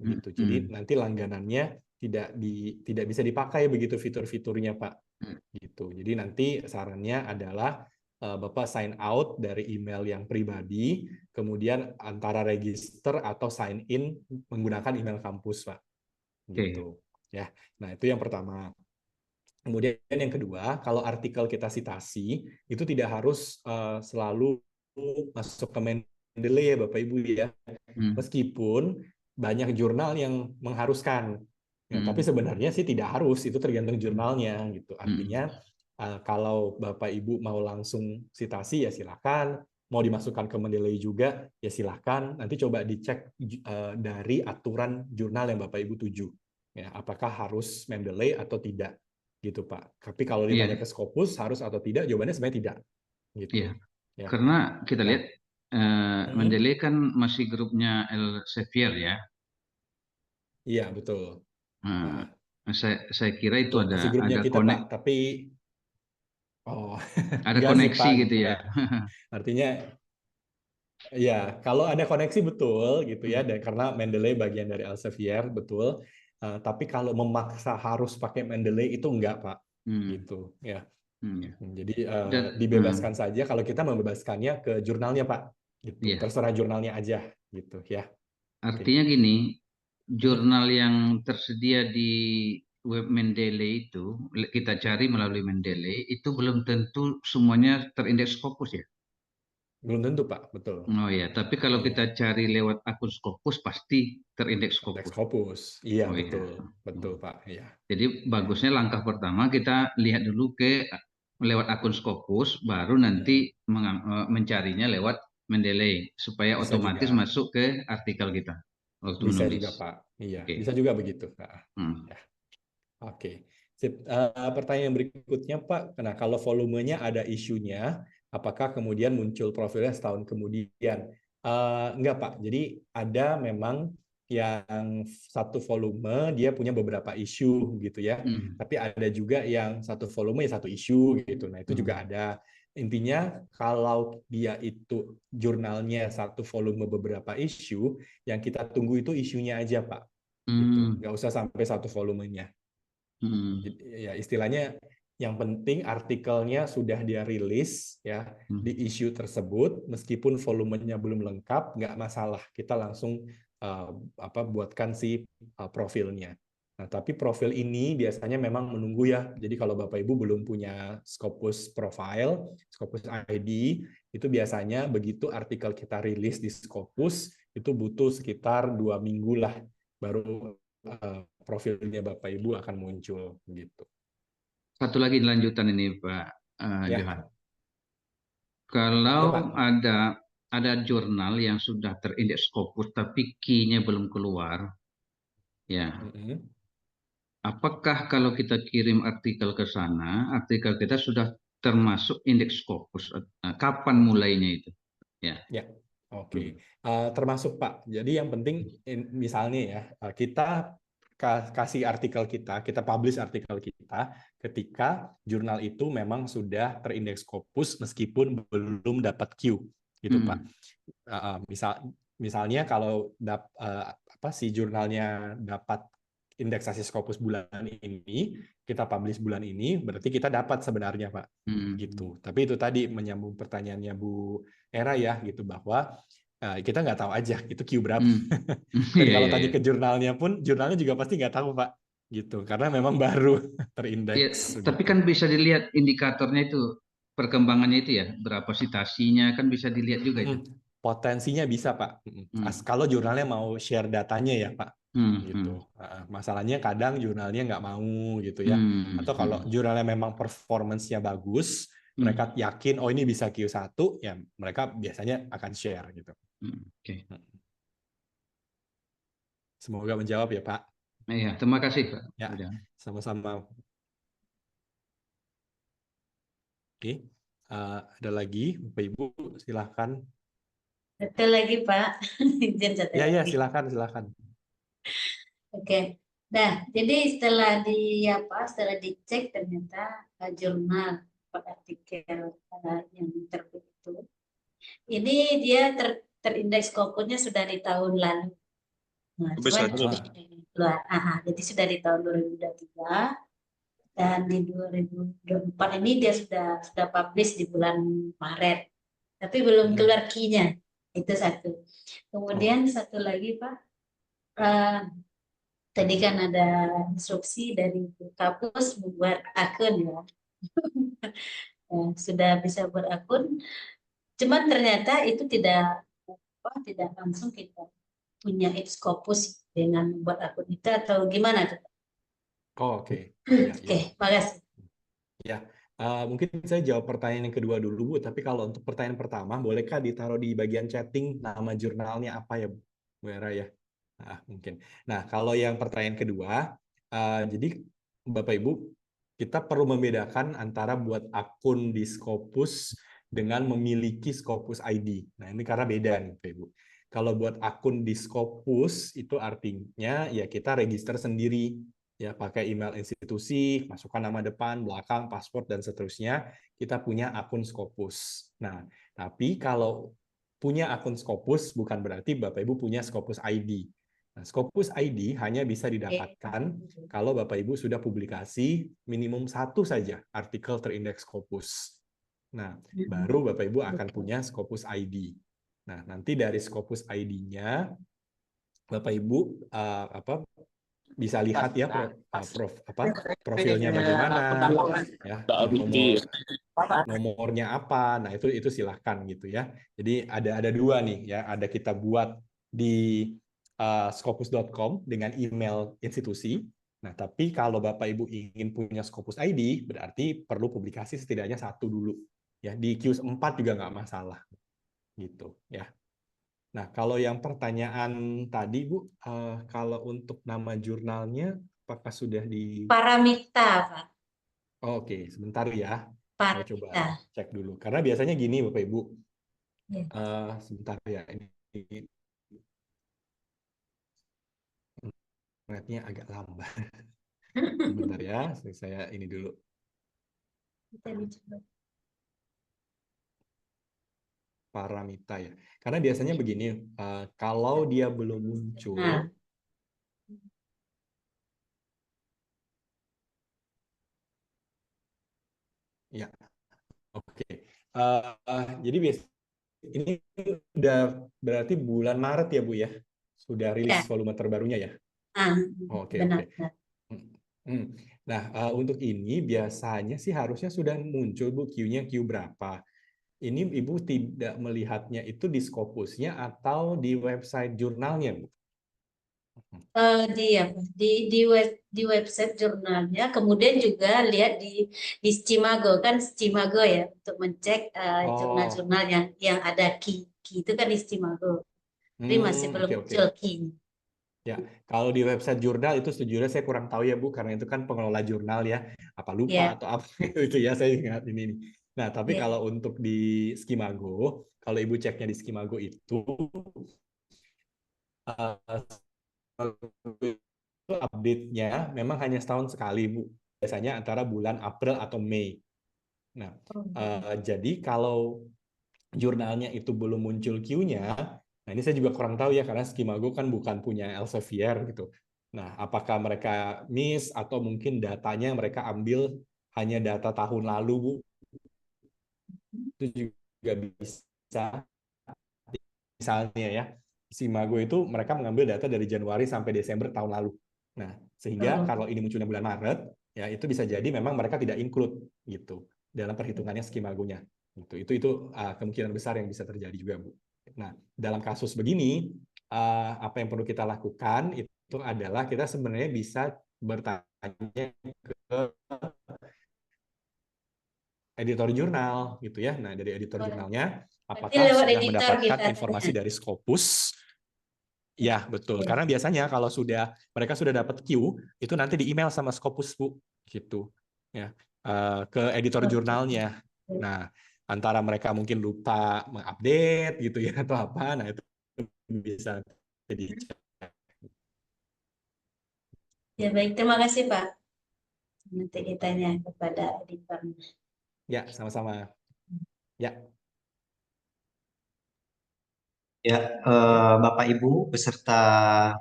Begitu. Jadi nanti langganannya tidak bisa dipakai begitu fitur-fiturnya, Pak. Gitu. Jadi nanti sarannya adalah Bapak sign out dari email yang pribadi, kemudian antara register atau sign in menggunakan email kampus, Pak. gitu ya. Nah, itu yang pertama. Kemudian yang kedua, kalau artikel kita sitasi itu tidak harus selalu masuk ke Mendeley ya Bapak Ibu ya. Meskipun banyak jurnal yang mengharuskan. Ya, tapi sebenarnya sih tidak harus, itu tergantung jurnalnya gitu. Artinya kalau Bapak Ibu mau langsung sitasi ya silakan, mau dimasukkan ke Mendeley juga ya silakan. Nanti coba dicek dari aturan jurnal yang Bapak Ibu tuju. Ya, apakah harus Mendeley atau tidak gitu Pak. Tapi kalau ditanya ke Scopus harus atau tidak, jawabannya sebenarnya tidak. Gitu. Iya. Ya. Karena kita Nah, lihat Mendeley kan masih grupnya Elsevier ya. Iya betul. Nah, saya kira itu Betul, masih grupnya ada kita Pak, tapi ada enggak sih koneksi Pak, gitu ya. enggak. Artinya ya kalau ada koneksi betul gitu ya, dan karena Mendeley bagian dari Elsevier betul. Tapi kalau memaksa harus pakai Mendeley itu enggak Pak, gitu ya. Ya. Jadi Dan, dibebaskan saja kalau kita membebaskannya ke jurnalnya Pak, gitu. Iya. Terserah jurnalnya aja, gitu ya. Artinya gini, jurnal yang tersedia di web Mendeley itu kita cari melalui Mendeley itu belum tentu semuanya terindeks Scopus ya. Belum tentu Pak, betul. Oh ya, tapi kalau Iya. kita cari lewat akun Scopus pasti terindeks Teks Scopus. Scopus, iya Oh, betul, iya. betul Pak, iya. Jadi bagusnya langkah pertama kita lihat dulu lewat akun Scopus, baru nanti mencarinya lewat Mendeley supaya Bisa otomatis juga. masuk ke artikel kita waktu Bisa menulis. juga Pak, iya, Oke. bisa juga begitu Pak. Ya. Oke, sip. Pertanyaan berikutnya Pak, nah kalau volumenya ada isunya, apakah kemudian muncul profilnya setahun kemudian? Enggak Pak, jadi ada memang yang satu volume dia punya beberapa isu gitu ya, tapi ada juga yang satu volume ya satu isu gitu. Nah itu juga ada. Intinya kalau dia itu jurnalnya satu volume beberapa isu, yang kita tunggu itu isunya aja Pak. Gitu. Nggak usah sampai satu volumenya. Jadi, ya istilahnya yang penting artikelnya sudah dia rilis ya di isu tersebut, meskipun volumenya belum lengkap nggak masalah, kita langsung buatkan si profilnya. Nah tapi profil ini biasanya memang menunggu ya, jadi kalau Bapak Ibu belum punya Scopus profile, Scopus ID, itu biasanya begitu artikel kita rilis di Scopus itu butuh sekitar 2 minggu lah baru profilnya Bapak Ibu akan muncul gitu. Satu lagi lanjutan ini Pak Ya. Johan. Kalau ada jurnal yang sudah terindeks Scopus tapi key-nya belum keluar, ya. Apakah kalau kita kirim artikel ke sana, artikel kita sudah termasuk indeks Scopus? Kapan mulainya itu? Ya. Oke. Termasuk Pak. Jadi yang penting misalnya ya, kita kasih artikel kita publish artikel kita ketika jurnal itu memang sudah terindeks Scopus meskipun belum dapat Q, gitu Pak. Misalnya kalau si jurnalnya dapat indeksasi Scopus bulan ini, kita publish bulan ini, berarti kita dapat sebenarnya Pak. Gitu. Tapi itu tadi menyambung pertanyaannya Bu Era ya, gitu bahwa kita nggak tahu aja itu Q berapa. Dan kalau tanya ke jurnalnya pun, jurnalnya juga pasti nggak tahu Pak, gitu. Karena memang baru terindeks. Tapi kan bisa dilihat indikatornya itu, perkembangannya itu ya, berapa citasinya kan bisa dilihat juga itu. Potensinya bisa Pak. Kalau jurnalnya mau share datanya ya Pak. Gitu. Masalahnya kadang jurnalnya nggak mau gitu ya. Atau kalau jurnalnya memang performance-nya bagus, mereka yakin oh ini bisa Q1, ya mereka biasanya akan share gitu. Semoga menjawab ya Pak. Iya, terima kasih Pak. Ya, sama-sama. Oke, ada lagi Bapak Ibu, silahkan. Betul lagi Pak. Ya, silahkan. Oke. Nah, jadi setelah dicek ternyata jurnal artikel yang terbit itu, ini dia terindeks Scopusnya sudah di tahun lalu. Nah, jadi sudah di tahun 2023 dan di 2024 ini dia sudah publish di bulan Maret, tapi belum keluar key-nya. Itu satu. Kemudian satu lagi Pak, Tadi kan ada instruksi dari kampus membuat akun ya. Ya, sudah bisa buat akun, cuman ternyata itu tidak langsung kita punya Scopus dengan membuat akun itu atau gimana tuh? Oh, oke. Ya, ya. Oke, makasih. Ya, mungkin saya jawab pertanyaan yang kedua dulu, Bu. Tapi kalau untuk pertanyaan pertama, bolehkah ditaruh di bagian chatting nama jurnalnya apa ya, Bu Era ya? Nah, mungkin. Nah, kalau yang pertanyaan kedua, jadi Bapak Ibu, kita perlu membedakan antara buat akun di Scopus dengan memiliki Scopus ID. Nah, ini karena beda nih, Bapak Ibu. Kalau buat akun di Scopus, itu artinya ya kita register sendiri, ya pakai email institusi, masukkan nama depan, belakang, paspor, dan seterusnya, kita punya akun Scopus. Nah, tapi kalau punya akun Scopus bukan berarti Bapak Ibu punya Scopus ID. Nah, Scopus ID hanya bisa didapatkan kalau Bapak Ibu sudah publikasi minimum satu saja artikel terindeks Scopus. Nah, baru Bapak Ibu akan punya Scopus ID. Nah, nanti dari Scopus ID-nya Bapak Ibu bisa lihat ya profilnya bagaimana, ya nomornya apa. Nah, itu silahkan gitu ya. Jadi ada dua nih ya, ada kita buat di scopus.com dengan email institusi. Nah, tapi kalau Bapak Ibu ingin punya Scopus ID, berarti perlu publikasi setidaknya satu dulu. Ya, di Q4 juga nggak masalah. Gitu ya. Nah, kalau yang pertanyaan tadi, Bu, kalau untuk nama jurnalnya, apakah sudah di... Paramita, Pak. Oke, sebentar ya. Saya coba Paramita. cek dulu. Karena biasanya gini, Bapak Ibu. Ya. Sebentar ya, ini internetnya agak lambat. Sebentar ya, saya ini dulu. Kita dicoba. Paramita ya. Karena biasanya begini, kalau dia belum muncul, Nah. ya, oke. Jadi ini udah berarti bulan Maret ya, Bu ya? Sudah rilis Ya. volume terbarunya ya? Oke, Benar. oke. Nah, untuk ini biasanya sih harusnya sudah muncul, Bu, Q-nya Q berapa. Ini Ibu tidak melihatnya itu di Scopusnya atau di website jurnalnya, Bu? Di website jurnalnya, kemudian juga lihat di Scimago, kan Scimago ya, untuk mencek jurnal-jurnal yang ada key itu kan di Scimago. Tapi masih belum Oke. muncul key. Ya, kalau di website jurnal itu sejujurnya saya kurang tahu ya, Bu, karena itu kan pengelola jurnal ya, apa lupa Ya. atau apa itu ya, saya ingat ini. Nah, tapi Ya. kalau untuk di Skimago, kalau Ibu ceknya di Skimago itu update-nya memang hanya setahun sekali, Bu. Biasanya antara bulan April atau Mei. Nah, jadi kalau jurnalnya itu belum muncul Q-nya, nah ini saya juga kurang tahu ya, karena Skimago kan bukan punya Elsevier gitu. Nah, apakah mereka miss atau mungkin datanya mereka ambil hanya data tahun lalu, Bu? Itu juga bisa. Misalnya ya, Skimago itu mereka mengambil data dari Januari sampai Desember tahun lalu. Nah, sehingga kalau ini munculnya bulan Maret, ya itu bisa jadi memang mereka tidak include gitu dalam perhitungannya Skimagonya. Itu kemungkinan besar yang bisa terjadi juga, Bu. Nah, dalam kasus begini, apa yang perlu kita lakukan itu adalah kita sebenarnya bisa bertanya ke editor jurnal gitu ya. Nah, dari editor jurnalnya apakah sudah mendapatkan informasi dari Scopus? Ya, betul. Karena biasanya kalau mereka sudah dapat Q, itu nanti di email sama Scopus, Bu, gitu. Ya, ke editor jurnalnya. Nah, antara mereka mungkin lupa mengupdate gitu ya atau apa, nah itu bisa jadi. Ya baik, terima kasih Pak. Nanti ditanya kepada editornya. Ya, sama-sama. Ya. Ya, Bapak Ibu beserta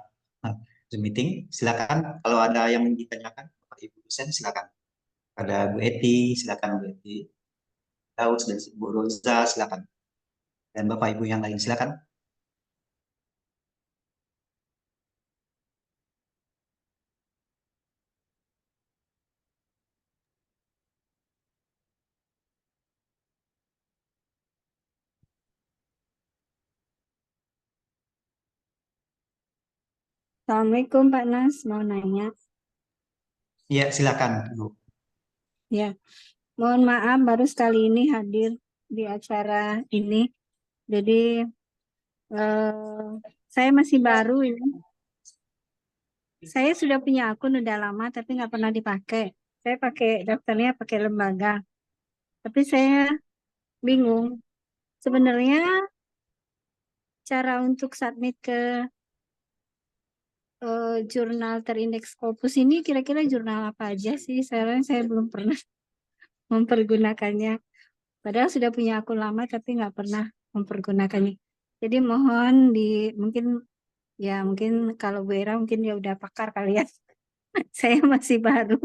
Zoom meeting, silakan kalau ada yang ditanyakan, Bapak Ibu dosen silakan. Ada Bu Eti, silakan Bu Eti. Daud dan Bu Roza, silakan. Dan Bapak Ibu yang lain, silakan. Assalamualaikum Pak Nas, mau nanya. Iya, silakan, Bu. Ya, mohon maaf baru sekali ini hadir di acara ini. Jadi saya masih baru ini. Saya sudah punya akun udah lama tapi nggak pernah dipakai. Saya pakai daftarnya pakai lembaga. Tapi saya bingung. Sebenarnya cara untuk submit ke jurnal terindeks Scopus ini kira-kira jurnal apa aja sih? Saya belum pernah mempergunakannya. Padahal sudah punya akun lama tapi nggak pernah mempergunakannya. Jadi mohon mungkin kalau Bu Era mungkin dia udah pakar kali ya. Saya masih baru.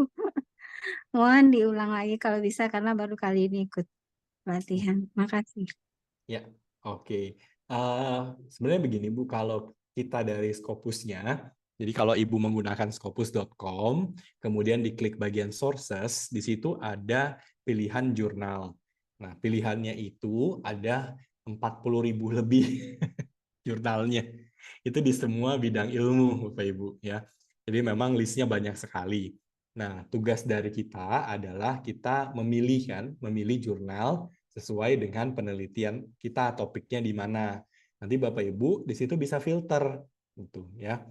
Mohon diulang lagi kalau bisa karena baru kali ini ikut pelatihan. Makasih. Ya, oke. Sebenarnya begini Bu, kalau kita dari Scopusnya, jadi kalau Ibu menggunakan scopus.com, kemudian diklik bagian sources, di situ ada pilihan jurnal. Nah, pilihannya itu ada 40.000 lebih jurnalnya. Itu di semua bidang ilmu, Bapak Ibu, ya. Jadi memang listnya banyak sekali. Nah, tugas dari kita adalah kita memilih jurnal sesuai dengan penelitian kita, topiknya di mana. Nanti Bapak Ibu di situ bisa filter, gitu ya.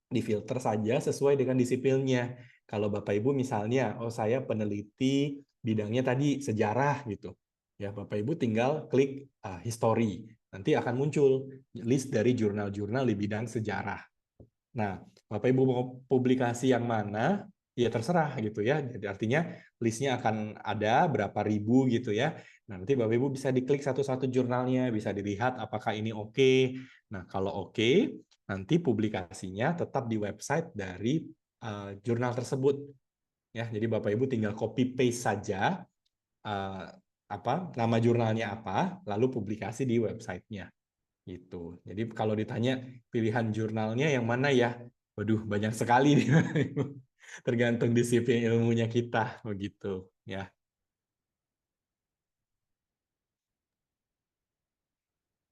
Difilter saja sesuai dengan disiplinnya. Kalau Bapak Ibu misalnya, oh saya peneliti bidangnya tadi sejarah gitu, ya Bapak Ibu tinggal klik history, nanti akan muncul list dari jurnal-jurnal di bidang sejarah. Nah, Bapak Ibu mau publikasi yang mana, ya terserah gitu ya. Jadi artinya listnya akan ada berapa ribu gitu ya. Nanti Bapak Ibu bisa diklik satu-satu jurnalnya, bisa dilihat apakah ini oke. Nah, kalau oke, nanti publikasinya tetap di website dari jurnal tersebut. Ya, jadi Bapak Ibu tinggal copy paste saja nama jurnalnya apa, lalu publikasi di websitenya. Gitu. Jadi kalau ditanya pilihan jurnalnya yang mana ya, waduh banyak sekali nih. Tergantung disiplin ilmunya kita, begitu ya.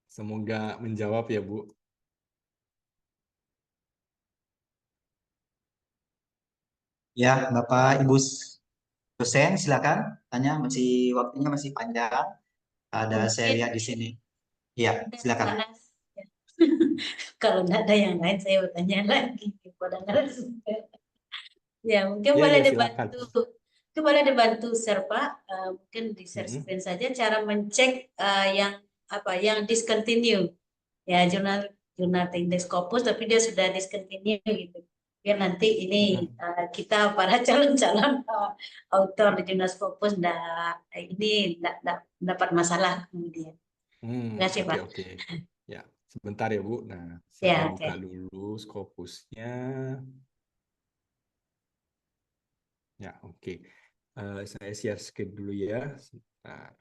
Semoga menjawab ya Bu. Ya, Bapak Ibu dosen, silakan tanya. Waktunya masih panjang. Ada saya Mungkin lihat di sini. Ya, silakan. Panas. Kalau nggak ada yang lain, saya bertanya lagi kepada narasumber. Ya, mungkin boleh Silakan. dibantu share Pak. Mungkin di share screen saja cara mencek yang discontinue. Ya, jurnal indeks Scopus, tapi dia sudah discontinue gitu. Biar nanti ini kita para calon-calon autor di jurnal Scopus nggak dapat masalah kemudian. Terima kasih Pak. Oke. Ya, sebentar ya Bu. Nah, Ya, saya oke. buka dulu Scopusnya. Ya, oke. Saya share screen dulu ya. Sebentar.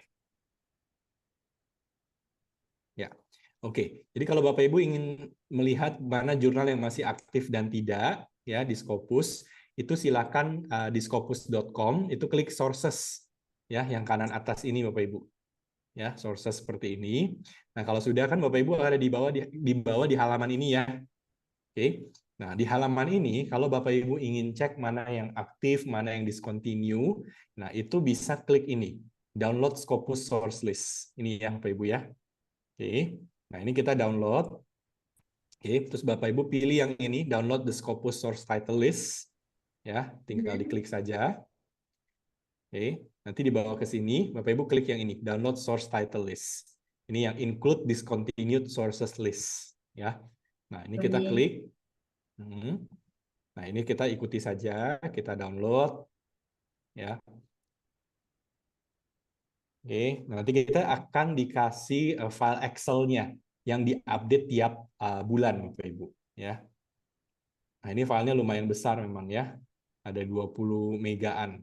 Ya, oke. Jadi kalau Bapak Ibu ingin melihat mana jurnal yang masih aktif dan tidak ya di Scopus, itu silakan di scopus.com itu klik sources ya yang kanan atas ini Bapak Ibu. Ya, sources seperti ini. Nah, kalau sudah kan Bapak Ibu ada di bawah di halaman ini ya. Oke. Nah, di halaman ini kalau Bapak Ibu ingin cek mana yang aktif, mana yang discontinue, nah itu bisa klik ini, download Scopus source list. Ini ya Bapak Ibu ya. Oke. Nah, ini kita download. Oke, terus Bapak Ibu pilih yang ini, download the Scopus source title list. Ya, tinggal diklik saja. Oke, nanti dibawa ke sini, Bapak Ibu klik yang ini, download source title list. Ini yang include discontinued sources list. Ya. Nah, ini kita klik. Nah, ini kita ikuti saja, kita download. Ya. Oke, nanti kita akan dikasih file Excel-nya yang diupdate tiap bulan, Bapak Ibu. Ya. Nah, ini filenya lumayan besar memang ya. Ada 20 megaan.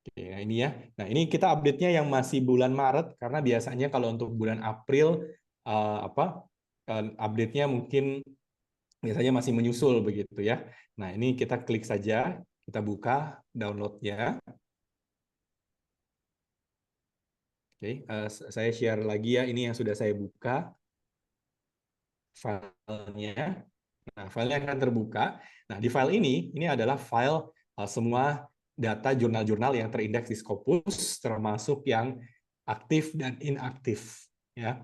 Oke, nah ini ya. Nah, ini kita update-nya yang masih bulan Maret, karena biasanya kalau untuk bulan April, update-nya mungkin biasanya masih menyusul begitu ya. Nah, ini kita klik saja, kita buka download-nya. Oke, saya share lagi ya, ini yang sudah saya buka filenya. Nah, filenya akan terbuka. Nah, di file ini adalah file semua data jurnal-jurnal yang terindeks di Scopus, termasuk yang aktif dan inaktif. Ya.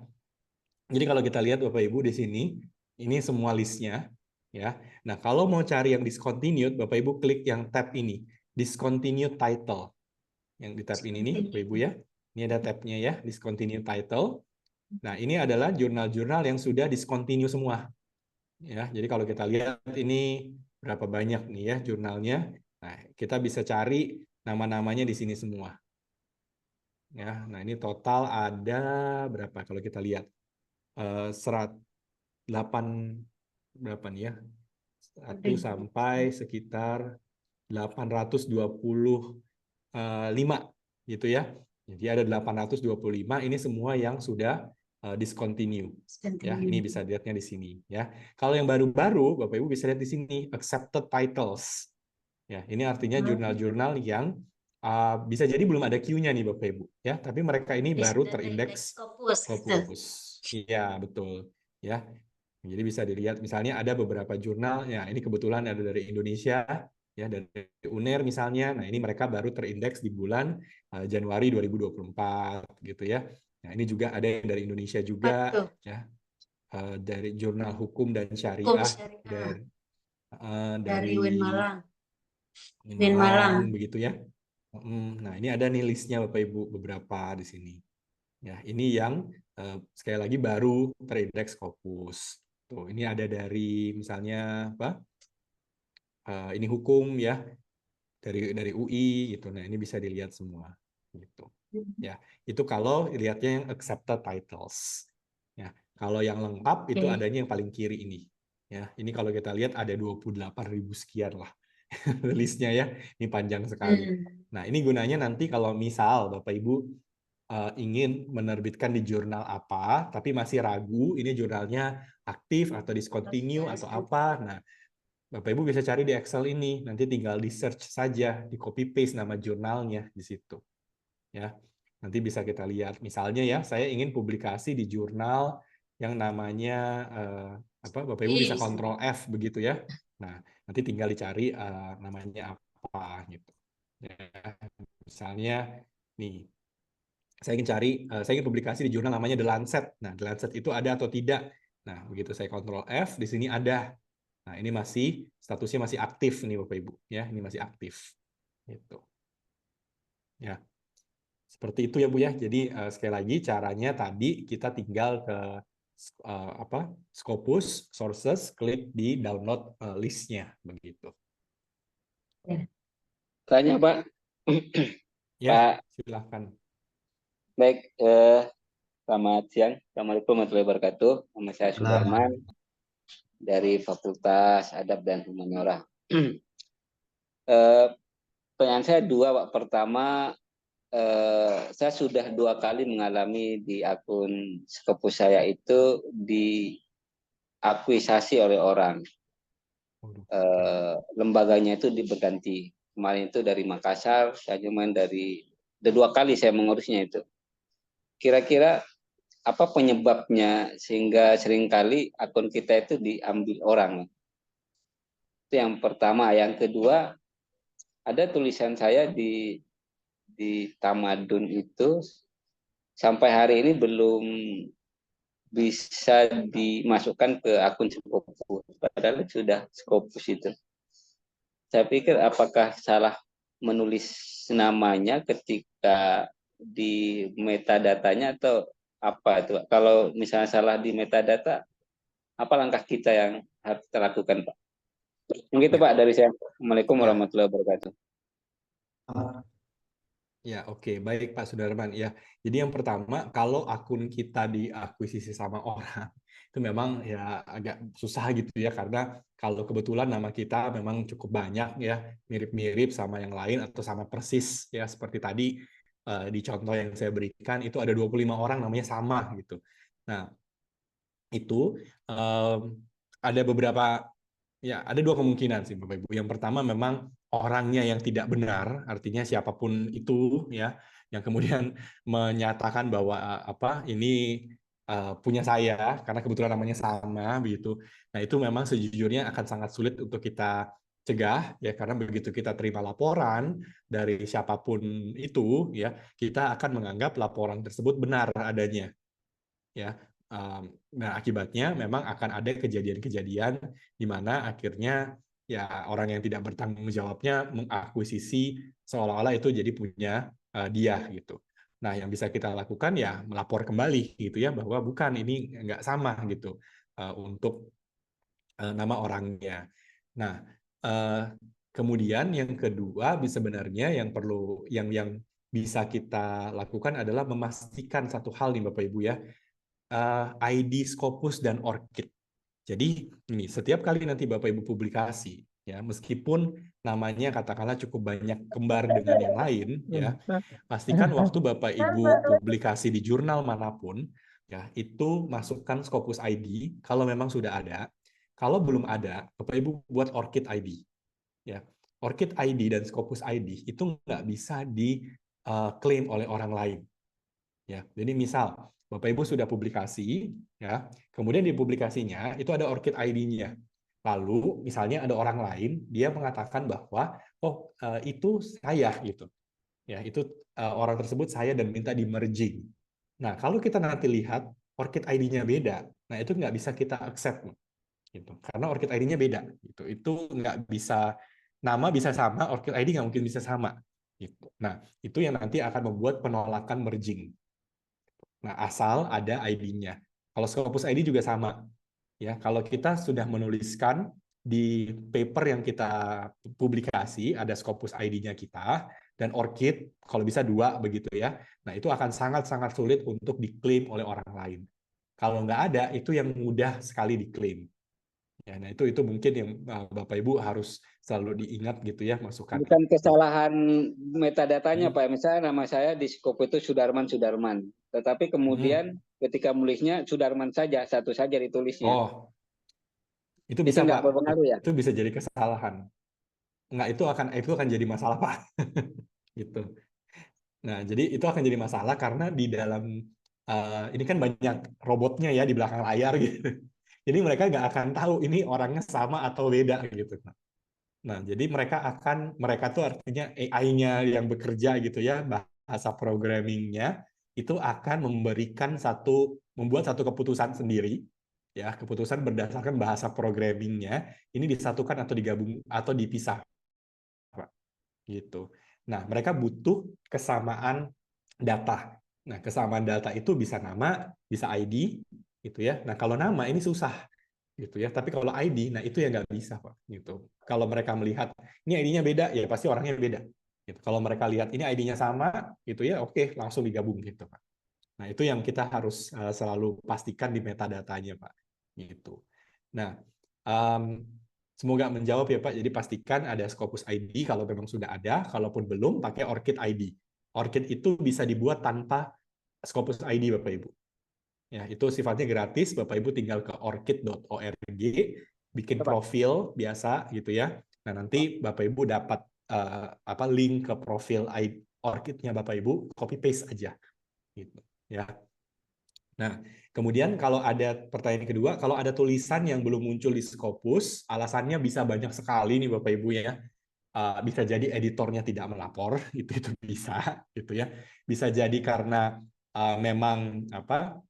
Jadi kalau kita lihat Bapak Ibu di sini, ini semua listnya. Ya. Nah, kalau mau cari yang discontinued, Bapak Ibu klik yang tab ini, discontinued title. Yang di tab ini nih, Bapak Ibu ya. Ini ada tabnya ya, discontinued title. Nah, ini adalah jurnal-jurnal yang sudah discontinue semua. Ya, jadi kalau kita lihat ini berapa banyak nih ya jurnalnya. Nah, kita bisa cari nama-namanya di sini semua. Ya, nah ini total ada berapa kalau kita lihat? 8 berapa nih ya? 1 sampai sekitar 825 gitu ya. Jadi ada 825, ini semua yang sudah discontinue. Ya, ini bisa dilihatnya di sini ya. Kalau yang baru-baru Bapak Ibu bisa lihat di sini accepted titles. Ya, ini artinya jurnal-jurnal yang bisa jadi belum ada Q-nya nih Bapak Ibu ya, tapi mereka ini baru terindeks Scopus. Iya, betul. Ya. Jadi bisa dilihat misalnya ada beberapa jurnal ya, ini kebetulan ada dari Indonesia ya, dari UNER misalnya. Nah, ini mereka baru terindeks di bulan Januari 2024 gitu ya. Nah, ini juga ada yang dari Indonesia juga ya. Dari Jurnal Hukum dan Syariah dari UIN Malang. Malang begitu ya. Nah, ini ada nih listnya Bapak Ibu beberapa di sini. Ya, ini yang sekali lagi baru terindeks Scopus. Tuh, ini ada dari misalnya apa? Ini hukum ya. Dari UI gitu. Nah, ini bisa dilihat semua gitu. Ya, itu kalau lihatnya yang accepted titles. Ya, kalau yang lengkap itu adanya yang paling kiri ini. Ya, ini kalau kita lihat ada 28.000 sekian lah listnya ya. Ini panjang sekali. Nah, ini gunanya nanti kalau misal Bapak Ibu ingin menerbitkan di jurnal apa, tapi masih ragu ini jurnalnya aktif atau discontinue atau apa. Nah, Bapak Ibu bisa cari di Excel ini, nanti tinggal di search saja, di copy paste nama jurnalnya di situ. Ya. Nanti bisa kita lihat misalnya ya, saya ingin publikasi di jurnal yang namanya Bapak Ibu bisa Ctrl F begitu ya. Nah, nanti tinggal dicari namanya apa gitu. Ya. Misalnya nih, saya ingin publikasi di jurnal namanya The Lancet. Nah, The Lancet itu ada atau tidak? Nah, begitu saya Ctrl F, di sini ada. Nah, ini masih statusnya masih aktif nih Bapak Ibu, ya, ini masih aktif. Gitu. Ya. Seperti itu ya Bu ya. Jadi sekali lagi caranya tadi kita tinggal ke Scopus, sources, klik di download listnya begitu. Tanya Pak. Ya, silakan. Baik, selamat siang. Assalamualaikum warahmatullahi wabarakatuh. Nama saya Sudarman dari Fakultas Adab dan Humaniora. Pertanyaan saya dua, Pak. Pertama, saya sudah 2 kali mengalami di akun Scopus saya itu diakuisasi oleh orang. Lembaganya itu berganti. Kemarin itu dari Makassar, saya main dari 2 kali saya mengurusnya itu. Kira-kira apa penyebabnya sehingga seringkali akun kita itu diambil orang? Itu yang pertama. Yang kedua, ada tulisan saya di Tamadun itu sampai hari ini belum bisa dimasukkan ke akun Scopus, padahal sudah Scopus itu. Saya pikir apakah salah menulis namanya ketika di metadatanya atau apa itu? Kalau misalnya salah di metadata, apa langkah kita yang harus kita lakukan, Pak? Begitu Pak dari saya. Assalamualaikum warahmatullahi wabarakatuh. Ya, oke. Baik Pak Sudarman. Ya, jadi yang pertama, kalau akun kita diakuisisi sama orang, itu memang ya agak susah gitu ya, karena kalau kebetulan nama kita memang cukup banyak ya, mirip-mirip sama yang lain atau sama persis ya, seperti tadi di contoh yang saya berikan itu ada 25 orang namanya sama gitu. Nah, itu ada beberapa ya, ada 2 kemungkinan sih Bapak Ibu. Yang pertama memang orangnya yang tidak benar, artinya siapapun itu ya, yang kemudian menyatakan bahwa ini punya saya karena kebetulan namanya sama begitu. Nah, itu memang sejujurnya akan sangat sulit untuk kita cegah ya, karena begitu kita terima laporan dari siapapun itu ya, kita akan menganggap laporan tersebut benar adanya ya. Nah, akibatnya memang akan ada kejadian-kejadian di mana akhirnya ya orang yang tidak bertanggung jawabnya mengakuisisi seolah-olah itu jadi punya dia gitu. Nah, yang bisa kita lakukan ya melapor kembali gitu ya, bahwa bukan, ini nggak sama gitu untuk nama orangnya. Nah, kemudian yang kedua sebenarnya yang perlu yang bisa kita lakukan adalah memastikan satu hal nih Bapak Ibu ya, ID Scopus dan ORCID. Jadi ini setiap kali nanti Bapak Ibu publikasi ya, meskipun namanya katakanlah cukup banyak kembar dengan yang lain ya, pastikan waktu Bapak Ibu publikasi di jurnal manapun ya, itu masukkan Scopus ID kalau memang sudah ada. Kalau belum ada, Bapak Ibu buat ORCID ID ya. ORCID ID dan Scopus ID itu nggak bisa diklaim oleh orang lain ya. Jadi misal Bapak Ibu sudah publikasi ya, kemudian di publikasinya itu ada ORCID ID-nya. Lalu misalnya ada orang lain dia mengatakan bahwa itu saya gitu. Ya, itu orang tersebut saya dan minta di merging. Nah, kalau kita nanti lihat ORCID ID-nya beda, nah itu nggak bisa kita accept gitu. Karena ORCID ID-nya beda gitu. Itu nggak bisa, nama bisa sama, ORCID ID nggak mungkin bisa sama gitu. Nah, itu yang nanti akan membuat penolakan merging. Nah, asal ada ID-nya. Kalau Scopus ID juga sama. Ya, kalau kita sudah menuliskan di paper yang kita publikasi ada Scopus ID-nya kita dan ORCID, kalau bisa 2 begitu ya. Nah, itu akan sangat-sangat sulit untuk diklaim oleh orang lain. Kalau nggak ada, itu yang mudah sekali diklaim. Ya, nah itu mungkin yang Bapak Ibu harus selalu diingat gitu ya, masukan. Bukan kesalahan metadatanya Pak, misalnya nama saya di Skop itu Sudarman, tetapi kemudian ketika menulisnya Sudarman saja, satu saja ditulisnya. Oh, itu bisa nggak Pak. berpengaruh ya? Itu bisa jadi kesalahan. Enggak, itu akan jadi masalah Pak. Gitu. Nah, jadi itu akan jadi masalah karena di dalam ini kan banyak robotnya ya di belakang layar gitu. Jadi mereka nggak akan tahu ini orangnya sama atau beda gitu. Nah, jadi mereka tuh artinya AI-nya yang bekerja gitu ya, bahasa programmingnya itu akan membuat satu keputusan sendiri, ya, keputusan berdasarkan bahasa programmingnya, ini disatukan atau digabung atau dipisah, Pak. Gitu. Nah, mereka butuh kesamaan data. Nah, kesamaan data itu bisa nama, bisa ID, gitu ya. Nah, kalau nama ini susah, gitu ya. Tapi kalau ID, nah itu yang nggak bisa, Pak. Gitu. Kalau mereka melihat ini ID-nya beda, ya pasti orangnya beda. Gitu. Kalau mereka lihat ini ID-nya sama, gitu ya, oke, langsung digabung, gitu, Pak. Nah, itu yang kita harus selalu pastikan di metadatanya, Pak. Gitu. Nah, semoga menjawab ya Pak. Jadi pastikan ada Scopus ID kalau memang sudah ada, kalaupun belum pakai ORCID ID. ORCID itu bisa dibuat tanpa Scopus ID Bapak Ibu. Ya, itu sifatnya gratis, Bapak Ibu tinggal ke orchid.org, bikin profil biasa gitu ya. Nah, nanti Bapak Ibu dapat link ke profil ORCID-nya Bapak Ibu, copy paste aja gitu ya. Nah, kemudian kalau ada pertanyaan kedua, kalau ada tulisan yang belum muncul di Scopus, alasannya bisa banyak sekali nih Bapak Ibu ya. Bisa jadi editornya tidak melapor, itu bisa gitu ya. Bisa jadi karena memang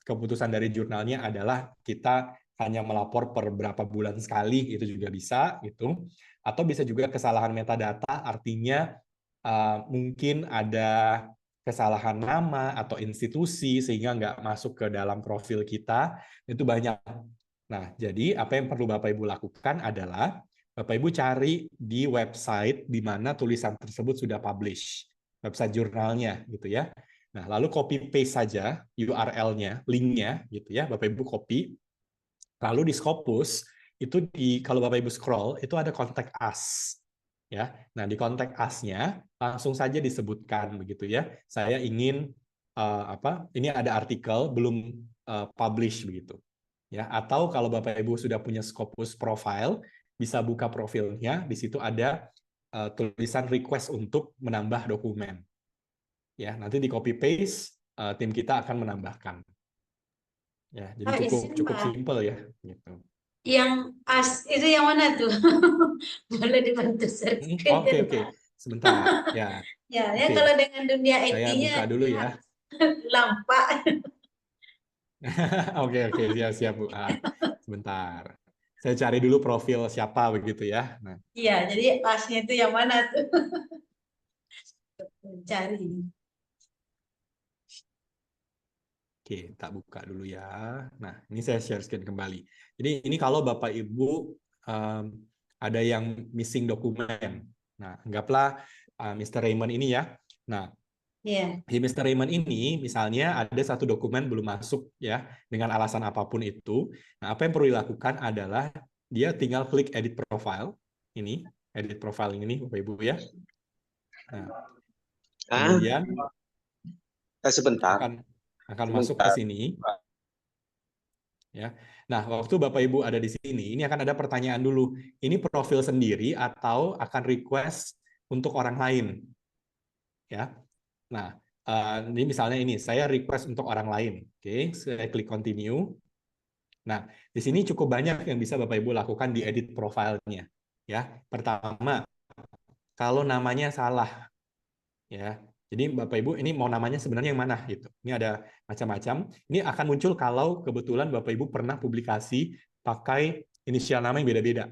keputusan dari jurnalnya adalah kita hanya melapor per berapa bulan sekali, itu juga bisa gitu. Atau bisa juga kesalahan metadata, artinya mungkin ada kesalahan nama atau institusi sehingga nggak masuk ke dalam profil kita, itu banyak. Nah, jadi apa yang perlu Bapak Ibu lakukan adalah Bapak Ibu cari di website di mana tulisan tersebut sudah publish, website jurnalnya gitu ya. Nah, lalu copy paste saja URL-nya, link-nya gitu ya, Bapak Ibu copy. Lalu di Scopus itu kalau Bapak Ibu scroll itu ada contact us. Ya. Nah, di contact us-nya langsung saja disebutkan begitu ya. Saya ingin ini ada artikel belum publish begitu. Ya, atau kalau Bapak Ibu sudah punya Scopus profile, bisa buka profilnya, di situ ada tulisan request untuk menambah dokumen. Ya, nanti di copy paste tim kita akan menambahkan. Ya, jadi Oh, cukup izin Pak. simpel ya, gitu. Yang itu yang mana tuh? Boleh dibantu Oke, searching. sebentar. Ya, Ya, oke. kalau dengan dunia Saya IT-nya buka dulu ya. lampak. Oke, siap, Bu. Sebentar. Saya cari dulu profil siapa begitu ya. Nah, Iya, jadi pasnya itu yang mana tuh? Mencari. oke, tak buka dulu ya. Nah, ini saya share screen kembali. Jadi ini kalau Bapak Ibu ada yang missing dokumen. Nah, anggaplah Mr. Raymond ini ya. Nah, Iya. di Mr. Raymond ini misalnya ada satu dokumen belum masuk ya dengan alasan apapun itu. Nah, apa yang perlu dilakukan adalah dia tinggal klik edit profile ini, edit profile ini Bapak Ibu ya. Nah, kemudian Sebentar. akan masuk ke sini. Ya. Nah, waktu Bapak Ibu ada di sini, ini akan ada pertanyaan dulu. Ini profil sendiri atau akan request untuk orang lain? Ya. Nah, ini misalnya ini, saya request untuk orang lain. Oke, saya klik continue. Nah, di sini cukup banyak yang bisa Bapak Ibu lakukan di edit profilnya. Ya, pertama, kalau namanya salah, ya. Jadi Bapak Ibu ini mau namanya sebenarnya yang mana gitu. Ini ada macam-macam. Ini akan muncul kalau kebetulan Bapak Ibu pernah publikasi pakai inisial nama yang beda-beda.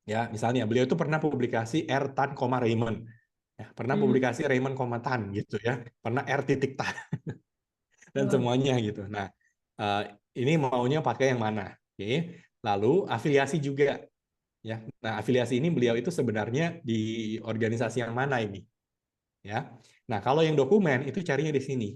Ya, misalnya beliau itu pernah publikasi R Tan, Raymond. Ya, pernah publikasi Raymond, Tan gitu ya. Pernah R titik Tan dan semuanya gitu. Nah, ini maunya pakai yang mana? Oke. Lalu afiliasi juga. Ya. Nah, afiliasi ini beliau itu sebenarnya di organisasi yang mana ini? Ya. Nah, kalau yang dokumen itu carinya di sini.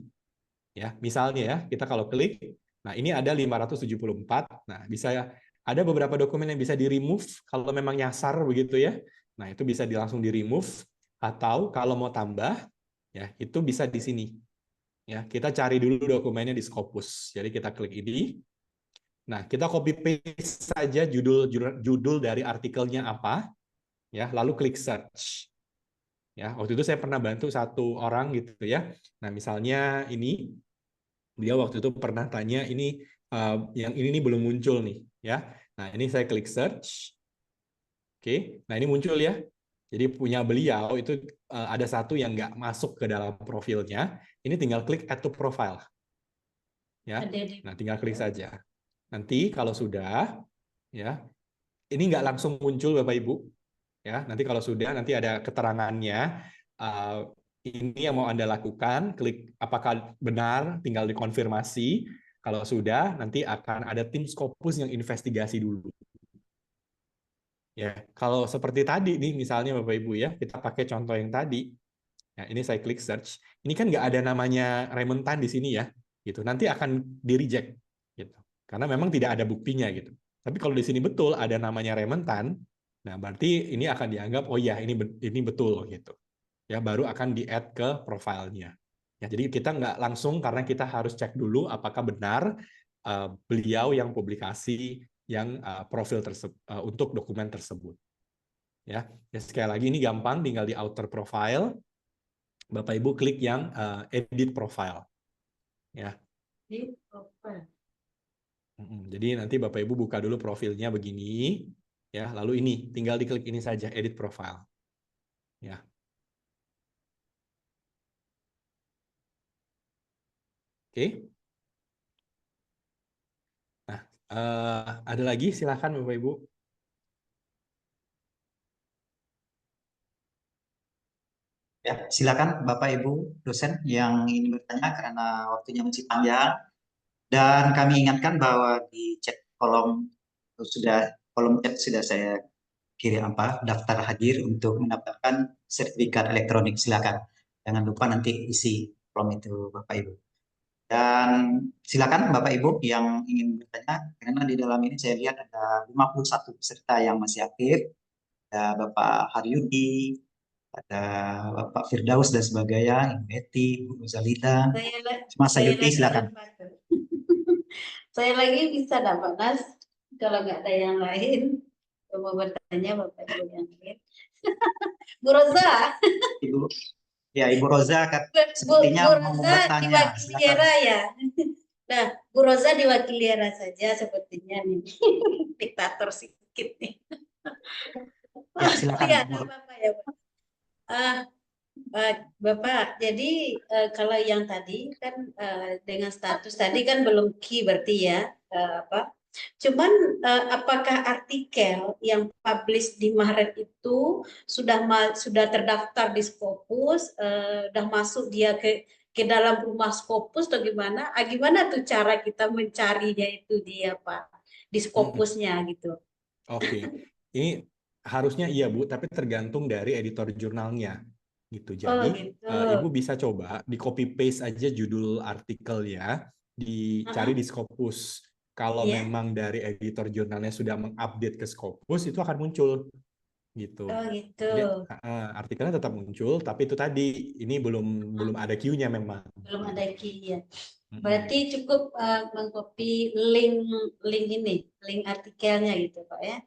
Ya, misalnya ya, kita kalau klik, nah ini ada 574. Nah, bisa ada beberapa dokumen yang bisa di-remove kalau memang nyasar begitu ya. Nah, itu bisa langsung di-remove atau kalau mau tambah ya, itu bisa di sini. Ya, kita cari dulu dokumennya di Scopus. Jadi kita klik ini. Nah, kita copy paste saja judul dari artikelnya apa ya, lalu klik search. Ya, waktu itu saya pernah bantu satu orang gitu ya. Nah, misalnya ini dia waktu itu pernah tanya ini yang ini belum muncul nih ya. Nah, ini saya klik search. Oke. Nah, ini muncul ya. Jadi punya beliau itu ada satu yang nggak masuk ke dalam profilnya. Ini tinggal klik add to profile. Ya. Nah, tinggal klik saja. Nanti kalau sudah ya, ini nggak langsung muncul Bapak Ibu. Ya, nanti kalau sudah nanti ada keterangannya. Ini yang mau Anda lakukan, klik apakah benar, tinggal dikonfirmasi. Kalau sudah, nanti akan ada tim Scopus yang investigasi dulu. Ya, kalau seperti tadi nih, misalnya Bapak Ibu ya, kita pakai contoh yang tadi. Ya, ini saya klik search. Ini kan nggak ada namanya Raymond Tan di sini ya, gitu. Nanti akan di-reject, gitu. Karena memang tidak ada buktinya gitu. Tapi kalau di sini betul ada namanya Raymond Tan, nah berarti ini akan dianggap oh ya ini betul gitu. Ya baru akan di-add ke profilnya. Ya, jadi kita nggak langsung karena kita harus cek dulu apakah benar beliau yang publikasi yang profil tersebut untuk dokumen tersebut. Ya, sekali lagi ini gampang, tinggal di outer profile, Bapak Ibu klik yang edit profile. Ya. Edit profile. Jadi nanti Bapak Ibu buka dulu profilnya begini, ya. Lalu ini tinggal diklik ini saja edit profile. Ya. Oke. Nah, ada lagi silakan Bapak Ibu. Ya, silakan Bapak Ibu dosen yang ingin bertanya karena waktunya masih panjang. Dan kami ingatkan bahwa di chat kolom chat sudah saya kirim daftar hadir untuk mendapatkan sertifikat elektronik. Silakan. Jangan lupa nanti isi kolom itu Bapak Ibu. Dan silakan Bapak Ibu yang ingin bertanya karena di dalam ini saya lihat ada 51 peserta yang masih aktif. Ada Bapak Haryudi, ada Bapak Firdaus dan sebagainya, Ibu Eti, Bu Rozalida, Mas Sayuti, silakan. Saya lagi bisa dapat Nas, kalau nggak ada yang lain, mau bertanya Bapak Ibu yang lain. Bu Roza. Ibu Roza sepertinya mau bertanya. Ya. Nah, Bu Roza diwakili Era saja sepertinya nih. Diktator sedikit nih. Ya, silakan. Ya, nggak apa-apa ya, Pak. Bapak, jadi kalau yang tadi kan dengan status tadi kan belum key berarti ya, apa? Cuman apakah artikel yang publish di Maret itu sudah terdaftar di Scopus, sudah masuk dia ke dalam rumah Scopus atau gimana? Gimana tuh cara kita mencarinya itu di apa? Di Scopusnya gitu. Oke, ini harusnya iya Bu, tapi tergantung dari editor jurnalnya gitu. Oh Jadi gitu. Ibu bisa coba di copy paste aja judul artikel ya, dicari di Scopus. Kalau Iya. memang dari editor jurnalnya sudah mengupdate ke Scopus, itu akan muncul gitu. Oh gitu. Jadi artikelnya tetap muncul, tapi itu tadi ini belum ada queue-nya memang. Belum ada key ya. Berarti cukup mengcopy link artikelnya gitu Pak ya.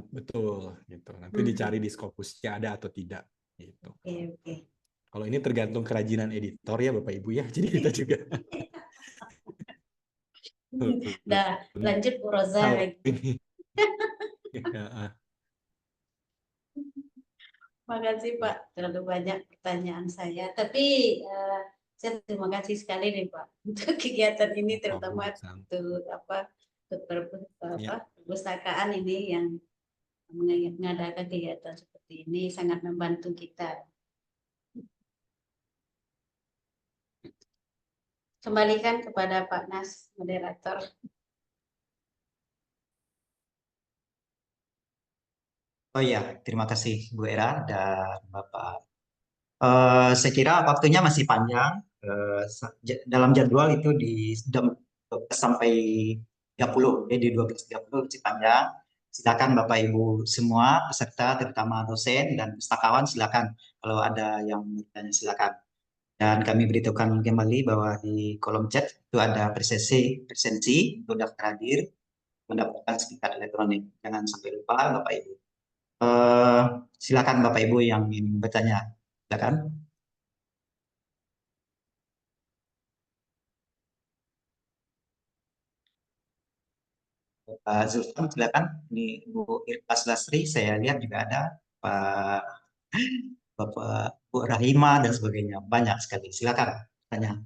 Betul gitu. Nanti dicari di Scopusnya ada atau tidak gitu. Oke. Kalau ini tergantung kerajinan editor ya Bapak Ibu ya. Jadi kita juga. Udah lanjut Bu Roza. Makasih Pak, terlalu banyak pertanyaan saya. Tapi saya terima kasih sekali nih Pak untuk kegiatan ini, terutama untuk perpustakaan ini yang mengadakan kegiatan seperti ini sangat membantu kita. Kembalikan kepada Pak Nas, moderator. Oh ya, terima kasih Bu Era dan Bapak. Saya kira waktunya masih panjang. Dalam jadwal itu di sampai 30, di 12.30 masih panjang. Silakan Bapak Ibu semua peserta, terutama dosen dan pustakawan, silakan kalau ada yang bertanya silakan. Dan kami beritahukan kembali bahwa di kolom chat itu ada presensi untuk daftar hadir mendapatkan sertifikat elektronik. Jangan sampai lupa Bapak Ibu. Silakan Bapak Ibu yang ingin bertanya, silakan. Pak Zulfan, silakan. Ini Bu Irfas Lasri, saya lihat juga ada Pak Bapak Bu Rahima dan sebagainya, banyak sekali. Silakan tanya.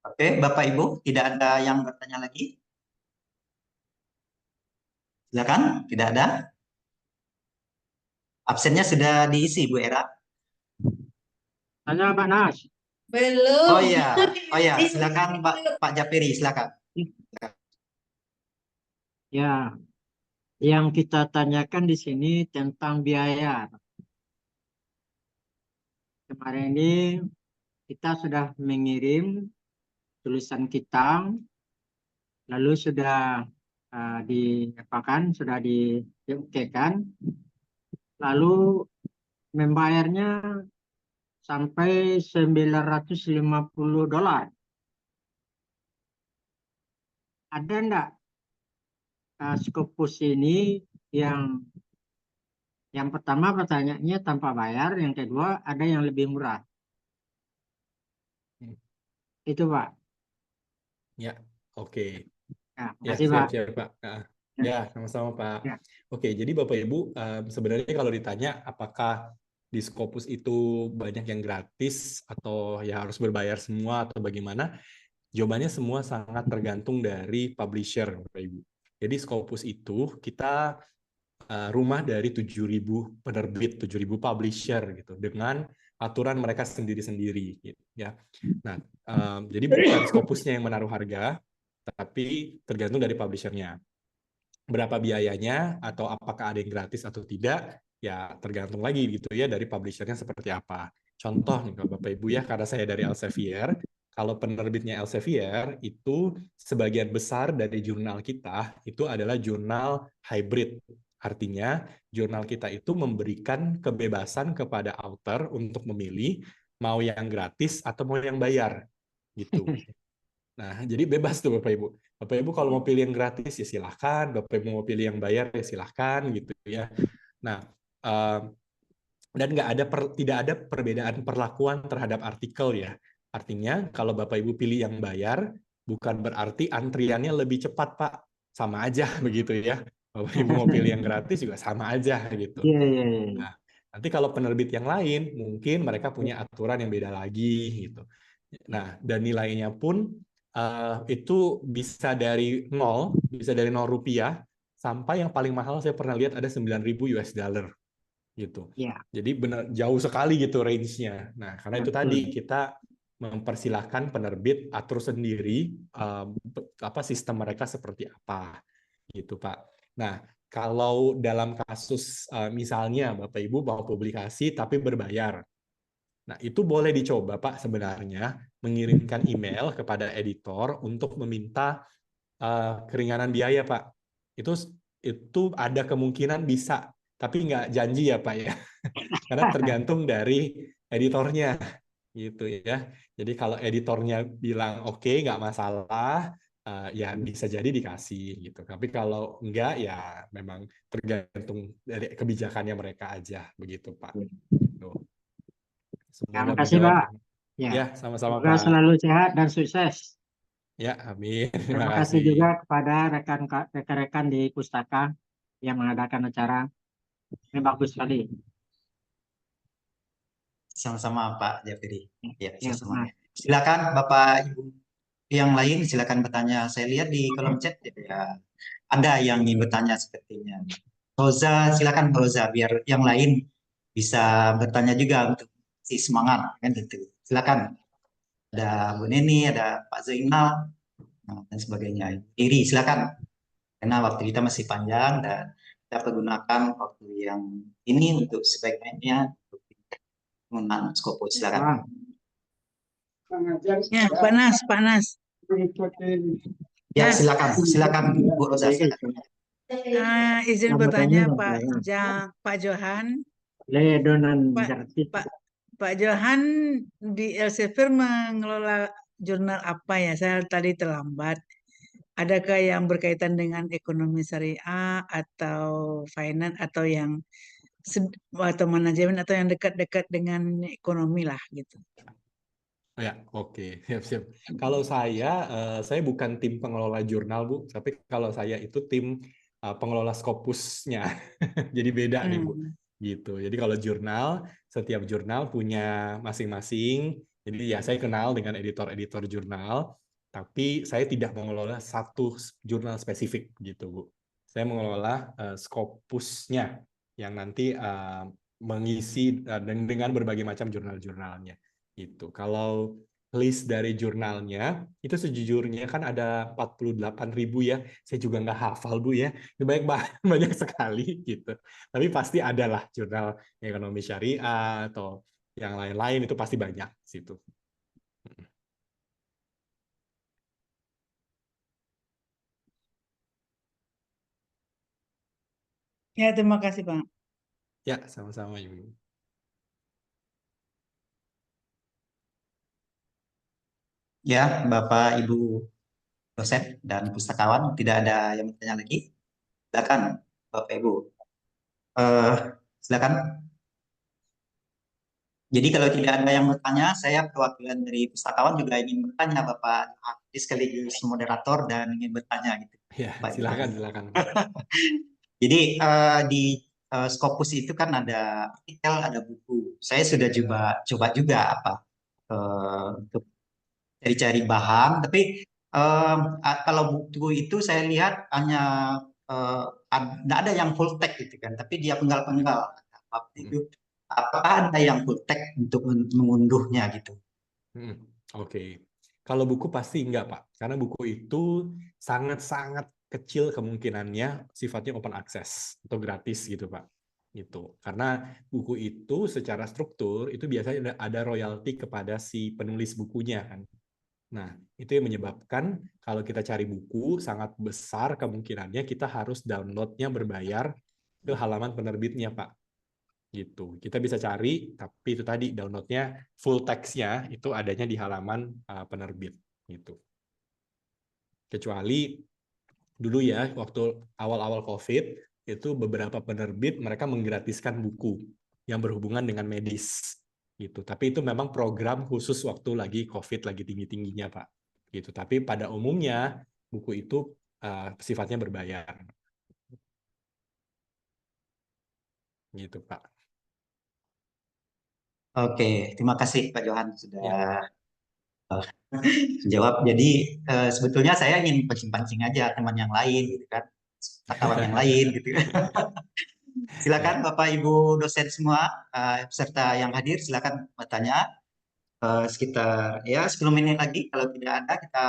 Oke, Bapak Ibu, tidak ada yang bertanya lagi? Silakan, tidak ada. Absennya sudah diisi, Bu Era. Tanya Pak Nas. Belum. Oh ya, silakan Pak Japiri, silakan. Ya, yang kita tanyakan di sini tentang biaya. Kemarin ini kita sudah mengirim tulisan kita, lalu sudah sudah diokekan, lalu membayarnya sampai $950. Ada enggak Scopus ini yang pertama pertanyaannya tanpa bayar, yang kedua ada yang lebih murah? Itu Pak. Ya, oke. Ya, siap, Pak. Ya, sama-sama Pak. Ya. Oke, jadi Bapak Ibu, sebenarnya kalau ditanya apakah di Scopus itu banyak yang gratis atau ya harus berbayar semua atau bagaimana? Jawabannya semua sangat tergantung dari publisher, Bapak Ibu. Jadi Scopus itu kita rumah dari 7.000 penerbit, 7.000 publisher gitu, dengan aturan mereka sendiri-sendiri gitu, ya. Nah, jadi bukan Scopusnya yang menaruh harga, tapi tergantung dari publishernya. Berapa biayanya atau apakah ada yang gratis atau tidak, ya tergantung lagi gitu ya dari publishernya seperti apa. Contoh nih kalau Bapak Ibu ya, karena saya dari Elsevier, kalau penerbitnya Elsevier itu sebagian besar dari jurnal kita itu adalah jurnal hybrid. Artinya jurnal kita itu memberikan kebebasan kepada author untuk memilih mau yang gratis atau mau yang bayar gitu. Nah, jadi bebas tuh Bapak Ibu. Bapak Ibu kalau mau pilih yang gratis ya silahkan, Bapak Ibu mau pilih yang bayar ya silahkan gitu ya. Nah, dan tidak ada perbedaan perlakuan terhadap artikel ya. Artinya kalau Bapak Ibu pilih yang bayar, bukan berarti antriannya lebih cepat Pak. Sama aja begitu ya. Bapak Ibu mau pilih yang gratis juga sama aja gitu. Iya, iya, iya. Nah, nanti kalau penerbit yang lain, mungkin mereka punya aturan yang beda lagi gitu. Nah, dan nilainya pun itu bisa dari 0 rupiah, sampai yang paling mahal saya pernah lihat ada 9.000 US dollar gitu. Iya. Jadi benar jauh sekali gitu range-nya. Nah, karena itu Betul. tadi kita mempersilahkan penerbit atur sendiri apa sistem mereka seperti apa gitu, Pak. Nah, kalau dalam kasus misalnya Bapak Ibu mau publikasi tapi berbayar. Nah, itu boleh dicoba Pak sebenarnya mengirimkan email kepada editor untuk meminta keringanan biaya Pak. Itu ada kemungkinan bisa, tapi nggak janji ya Pak ya. Karena tergantung dari editornya gitu ya. Jadi kalau editornya bilang oke, nggak masalah, ya bisa jadi dikasih gitu. Tapi kalau enggak ya memang tergantung dari kebijakannya mereka aja begitu Pak. Tuh. Semoga Terima kasih menjawab. Pak. Ya. Ya, sama-sama Semoga Pak. selalu sehat dan sukses. Ya, amin. Terima Terima kasih kasih. juga kepada rekan-rekan di Pustaka yang mengadakan acara. Ini bagus sekali. Sama-sama Pak Jafiri. Ya, Ya, sama-sama. Silakan Bapak Ibu yang lain silakan bertanya. Saya lihat di kolom chat ya ada yang ingin bertanya sepertinya. Roza, silakan Roza biar yang lain bisa bertanya juga untuk si semangat kan gitu. Silakan. Ada Bu Neni, ada Pak Zainal dan sebagainya. Iri, silakan. Karena waktu kita masih panjang dan kita pergunakan waktu yang ini untuk sebaik-baiknya menggunakan Skopus. Silakan. Ya, panas. Ya, silakan Bu Roza. Izin bertanya Pak Johan. Pak Johan di Elsevier mengelola jurnal apa ya? Saya tadi terlambat. Adakah yang berkaitan dengan ekonomi syariah atau finance atau yang atau manajemen atau yang dekat-dekat dengan ekonomi lah gitu? Ya, oke, siap. Kalau saya bukan tim pengelola jurnal Bu, tapi kalau saya itu tim pengelola Scopusnya, jadi beda nih Bu, gitu. Jadi kalau jurnal, setiap jurnal punya masing-masing. Jadi ya saya kenal dengan editor-editor jurnal, tapi saya tidak mengelola satu jurnal spesifik gitu Bu. Saya mengelola Scopusnya yang nanti mengisi dengan berbagai macam jurnal-jurnalnya. Gitu. Kalau list dari jurnalnya, itu sejujurnya kan ada 48.000 ya. Saya juga nggak hafal Bu ya. Itu banyak sekali gitu. Tapi pasti ada lah jurnal ekonomi syariah atau yang lain-lain itu pasti banyak situ. Ya, terima kasih Pak. Ya, sama-sama Ibu. Ya, Bapak Ibu dosen dan pustakawan, tidak ada yang bertanya lagi. Silakan Bapak Ibu. Silakan. Jadi kalau tidak ada yang bertanya, saya perwakilan dari pustakawan juga ingin bertanya Bapak sekaligus moderator dan ingin bertanya gitu. Ya, silakan. Jadi di Scopus itu kan ada artikel, ada buku. Saya sudah coba juga untuk cari-cari bahan, tapi kalau buku itu saya lihat hanya tidak ada yang full text gitu kan, tapi dia penggal-penggal. Itu apakah ada yang full text untuk mengunduhnya gitu? Oke. Kalau buku pasti enggak Pak, karena buku itu sangat-sangat kecil kemungkinannya sifatnya open access atau gratis gitu Pak. Gitu. Karena buku itu secara struktur itu biasanya ada royalti kepada si penulis bukunya kan. Nah, itu yang menyebabkan kalau kita cari buku sangat besar kemungkinannya kita harus downloadnya berbayar ke halaman penerbitnya Pak. gitu. Kita bisa cari, tapi itu tadi downloadnya full text-nya itu adanya di halaman penerbit gitu. Kecuali dulu ya, waktu awal-awal COVID itu beberapa penerbit mereka menggratiskan buku yang berhubungan dengan medis gitu. Tapi itu memang program khusus waktu lagi COVID lagi tinggi-tingginya, Pak. Gitu. Tapi pada umumnya buku itu sifatnya berbayar. Gitu, Pak. Oke, terima kasih Pak Johan sudah Ya. jawab. Jadi sebetulnya saya ingin pancing-pancing aja teman yang lain gitu kan, kawan yang lain gitu. Silakan Bapak Ibu dosen semua, peserta yang hadir silakan bertanya. Sekitar ya 10 menit lagi, kalau tidak ada kita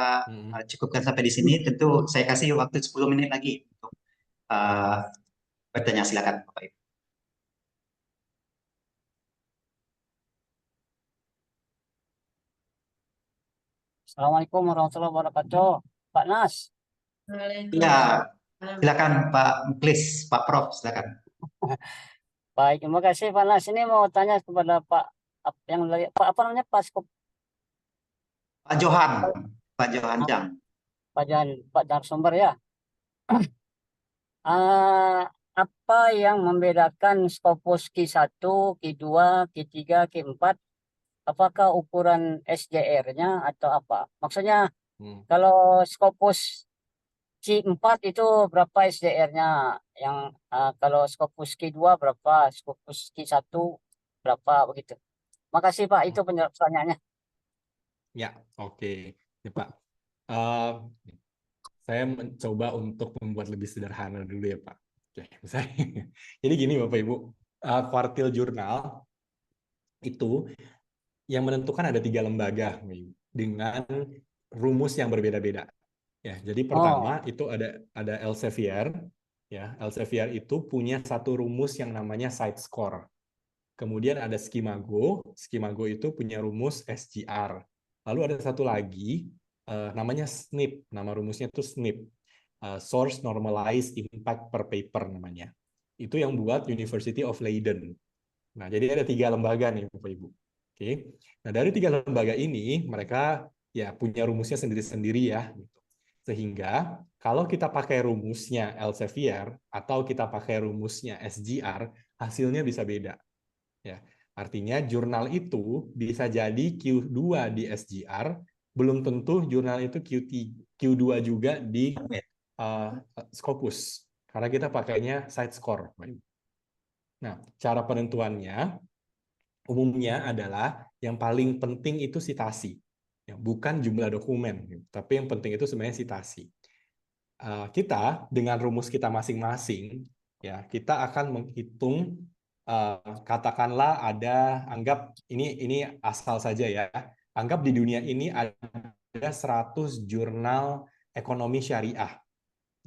cukupkan sampai di sini. Tentu saya kasih waktu 10 menit lagi untuk bertanya, silakan Bapak Ibu. Assalamualaikum warahmatullahi wabarakatuh. Pak Nas. Ya, silakan Pak Muklis, Pak Prof, silakan. Baik, terima kasih Pak Nas. Ini mau tanya kepada Pak yang dari Pak apa namanya Pak Johan, Pak Johan Jang. Pak narasumber ya. Apa yang membedakan Scopus Q1, Q2, Q3, Q4? Apakah ukuran SDR-nya atau apa? Maksudnya kalau Scopus Q4 itu berapa SDR-nya? Yang kalau Scopus Q2 berapa? Scopus Q1 berapa begitu? Makasih Pak, itu pertanyaannya. Ya, oke. Ya, Pak. Saya mencoba untuk membuat lebih sederhana dulu ya, Pak. Oke, misalnya. Jadi gini Bapak Ibu, kuartil jurnal itu yang menentukan ada 3 lembaga dengan rumus yang berbeda-beda. Ya, jadi pertama itu ada Elsevier. Ya, Elsevier itu punya satu rumus yang namanya site score. Kemudian ada Skimago. Skimago itu punya rumus SGR. Lalu ada satu lagi namanya SNP. Nama rumusnya itu SNP. Source Normalized Impact per Paper namanya. Itu yang buat University of Leiden. Nah, jadi ada 3 lembaga nih Bapak Ibu. Oke. Nah, dari 3 lembaga ini mereka ya punya rumusnya sendiri-sendiri ya. Sehingga kalau kita pakai rumusnya Elsevier atau kita pakai rumusnya SGR, hasilnya bisa beda. Ya, artinya jurnal itu bisa jadi Q2 di SGR, belum tentu jurnal itu Q2 juga di Scopus, karena kita pakainya site score. Nah, cara penentuannya umumnya adalah yang paling penting itu sitasi, ya, bukan jumlah dokumen, tapi yang penting itu sebenarnya sitasi. Kita dengan rumus kita masing-masing, ya kita akan menghitung. Katakanlah anggap ini asal saja ya, anggap di dunia ini ada 100 jurnal ekonomi syariah,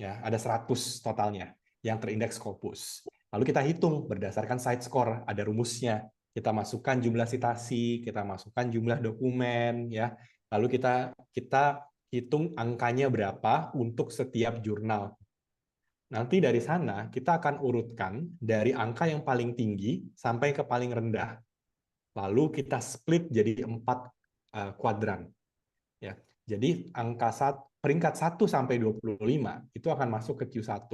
ya ada 100 totalnya yang terindeks Scopus. Lalu kita hitung berdasarkan site score, ada rumusnya, kita masukkan jumlah sitasi, kita masukkan jumlah dokumen, ya lalu kita hitung angkanya berapa untuk setiap jurnal. Nanti dari sana kita akan urutkan dari angka yang paling tinggi sampai ke paling rendah. Lalu kita split jadi 4 kuadran. Ya. Jadi peringkat 1 sampai 25 itu akan masuk ke Q1.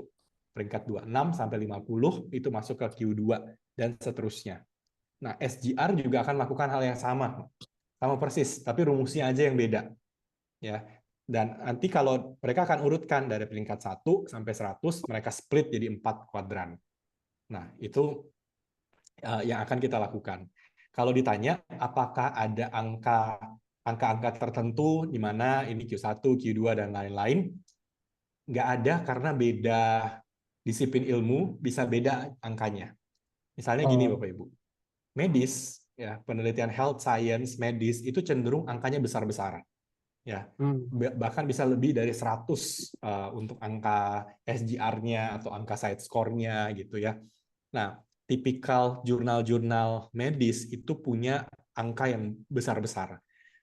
Peringkat 26 sampai 50 itu masuk ke Q2 dan seterusnya. Nah, SGR juga akan melakukan hal yang sama. Sama persis, tapi rumusnya aja yang beda. Ya. Dan nanti kalau mereka akan urutkan dari peringkat 1 sampai 100, mereka split jadi 4 kuadran. Nah, itu yang akan kita lakukan. Kalau ditanya, apakah ada angka-angka tertentu di mana ini Q1, Q2, dan lain-lain, nggak ada karena beda disiplin ilmu, bisa beda angkanya. Misalnya gini Bapak Ibu, medis, ya penelitian health science, medis, itu cenderung angkanya besar-besaran. Ya, bahkan bisa lebih dari 100 untuk angka SGR-nya atau angka site score-nya gitu ya. Nah, tipikal jurnal-jurnal medis itu punya angka yang besar-besar.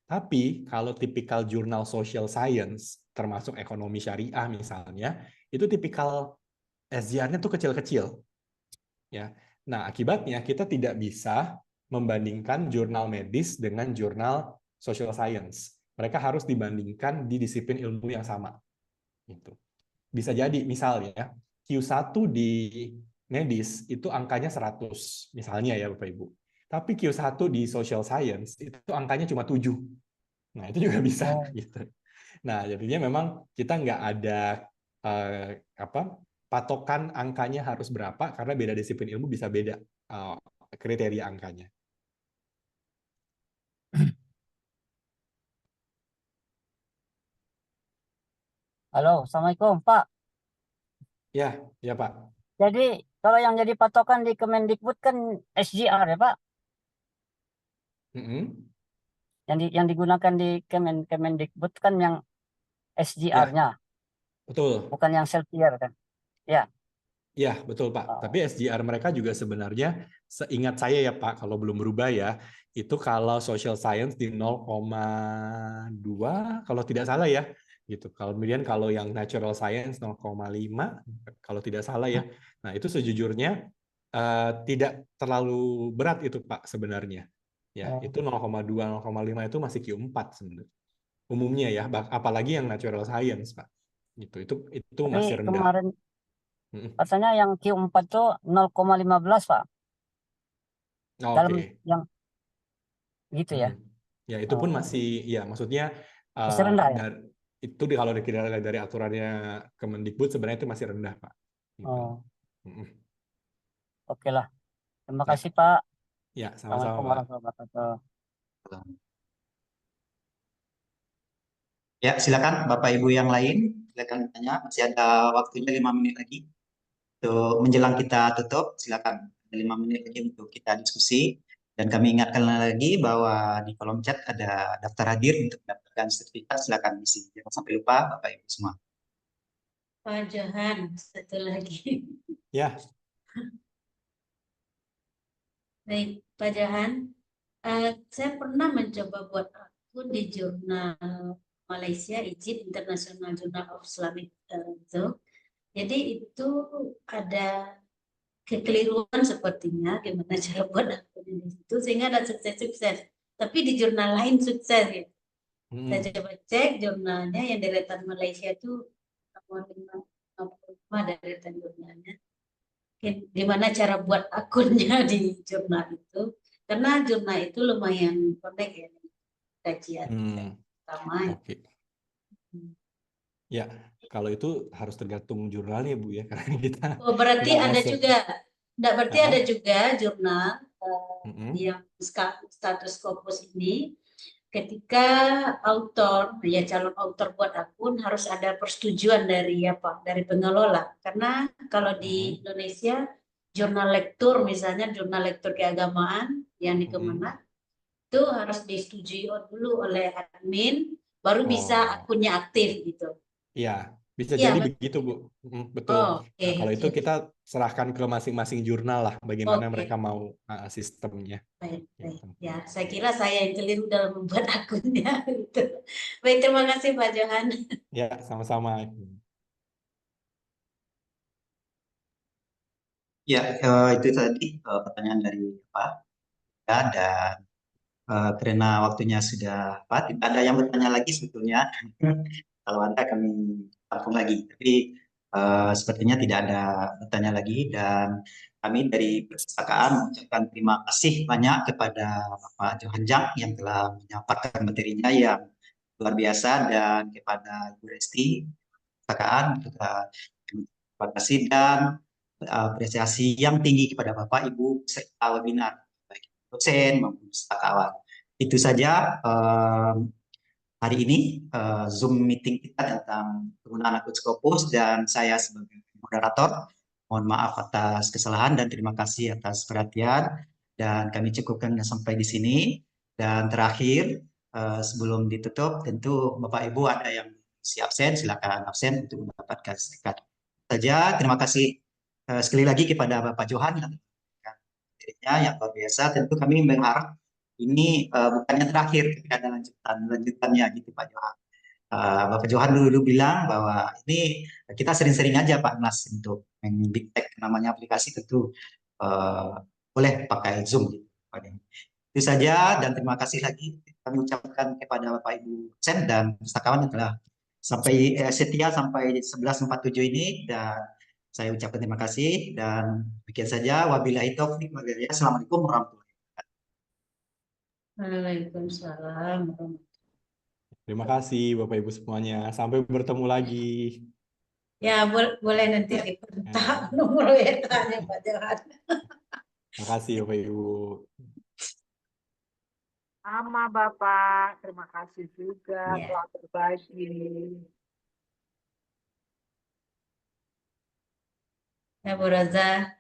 Tapi kalau tipikal jurnal social science, termasuk ekonomi syariah misalnya, itu tipikal SGR-nya tuh kecil-kecil. Ya. Nah, akibatnya kita tidak bisa membandingkan jurnal medis dengan jurnal social science. Mereka harus dibandingkan di disiplin ilmu yang sama. Gitu. Bisa jadi misalnya Q1 di medis itu angkanya 100, misalnya ya Bapak Ibu. Tapi Q1 di social science itu angkanya cuma 7. Nah, itu juga bisa gitu. Nah, jadinya memang kita nggak ada patokan angkanya harus berapa karena beda disiplin ilmu bisa beda kriteria angkanya. Halo, Assalamualaikum Pak. Ya, ya Pak. Jadi kalau yang jadi patokan di Kemendikbud kan SGR ya Pak, yang digunakan di Kemendikbud kan yang SGR-nya, Betul. bukan yang self-year kan? Ya. Ya, betul Pak. Tapi SGR mereka juga sebenarnya, seingat saya ya Pak, kalau belum berubah ya, itu kalau social science di 0,2, kalau tidak salah ya, gitu. Kemudian kalau yang natural science 0,5, kalau tidak salah ya. Nah, itu sejujurnya tidak terlalu berat itu Pak sebenarnya. Ya, itu 0,2, 0,5 itu masih Q4 sebenarnya. Umumnya ya, apalagi yang natural science Pak. Gitu. Itu masih rendah. Kemarin katanya yang Q4 tuh 0,15 Pak. Dalam yang gitu ya. Ya, itu pun masih, ya maksudnya masih rendah ya? Itu kalau dari aturannya Kemendikbud sebenarnya itu masih rendah Pak. Gitu. Oke lah. Terima kasih Pak. Ya, sama-sama Assalamualaikum Pak. warahmatullahi wabarakatuh. Ya, silakan Bapak Ibu yang lain, silakan tanya. Masih ada waktunya 5 menit lagi. Untuk menjelang kita tutup, silakan 5 menit lagi untuk kita diskusi. Dan kami ingatkan lagi bahwa di kolom chat ada daftar hadir untuk mendapatkan sertifikat. Silakan isi. Jangan sampai lupa Bapak Ibu semua. Pak Johan, satu lagi. Ya. Baik, Pak Johan. Saya pernah mencoba buat akun di jurnal Malaysia, IJIP, International Journal of Islamic itu. Jadi itu ada kekeliruan sepertinya gimana cara buat akun di situ sehingga ada sukses-sukses. Tapi di jurnal lain sukses gitu. Saya coba cek jurnalnya yang deretan Malaysia itu nomor 55 deretan jurnalnya. Gimana cara buat akunnya di jurnal itu? Karena jurnal itu lumayan pendek ya, kajian pertama. Oke. Ya, kalau itu harus tergantung jurnalnya Bu ya, karena kita. Oh, berarti ada juga. Enggak, berarti ada juga jurnal yang status Scopus ini. Ketika autor, ya calon autor buat akun harus ada persetujuan dari dari pengelola. Karena kalau di Indonesia jurnal lektur, misalnya jurnal lektur keagamaan yang di Kemenak itu harus disetujui dulu oleh admin, baru bisa akunnya aktif gitu. Iya, bisa jadi begitu Bu. Betul. Nah, kalau itu kita serahkan ke masing-masing jurnal lah, bagaimana mereka mau sistemnya. Baik. Ya, saya kira saya yang keliru dalam membuat akunnya. Gitu. Baik, terima kasih Pak Johan. Ya, sama-sama. Ya, itu tadi pertanyaan dari Pak. Ya, dan karena waktunya sudah tidak ada yang bertanya lagi sebetulnya. Kalau ada kami tampung lagi. Tapi sepertinya tidak ada bertanya lagi dan kami dari perpustakaan mengucapkan terima kasih banyak kepada Bapak Johan Jang yang telah menyampaikan materinya yang luar biasa dan kepada Ibu Resti perpustakaan juga terima kasih dan apresiasi yang tinggi kepada Bapak Ibu peserta webinar baik dosen maupun pustakawan. Itu saja hari ini Zoom meeting kita tentang penggunaan akun Scopus dan saya sebagai moderator mohon maaf atas kesalahan dan terima kasih atas perhatian dan kami cukupkan sampai di sini dan terakhir sebelum ditutup tentu Bapak Ibu ada yang absen silakan absen untuk mendapatkan sertifikat saja. Terima kasih sekali lagi kepada Bapak Johan yang luar biasa. Tentu kami berharap ini bukan yang terakhir, tapi ada lanjutannya gitu Pak Johan. Bapak Johan dulu bilang bahwa ini kita sering-sering aja Pak Nas untuk big tech namanya aplikasi tentu boleh pakai Zoom. Itu saja dan terima kasih lagi kami ucapkan kepada Bapak Ibu dosen dan pustakawan yang telah sampai setia sampai 11.47 ini, dan saya ucapkan terima kasih dan demikian saja. Wabillahi taufiq wal hidayah. Assalamualaikum warahmatullahi wabarakatuh. Waalaikumsalam. Terima kasih Bapak Ibu semuanya. Sampai bertemu lagi. Ya, boleh nanti dikontak nomor WA-nya Pak Johan. Terima kasih Bapak Ibu. Sama Bapak, terima kasih juga Ya. telah berbagi. Ya, Bu Roza.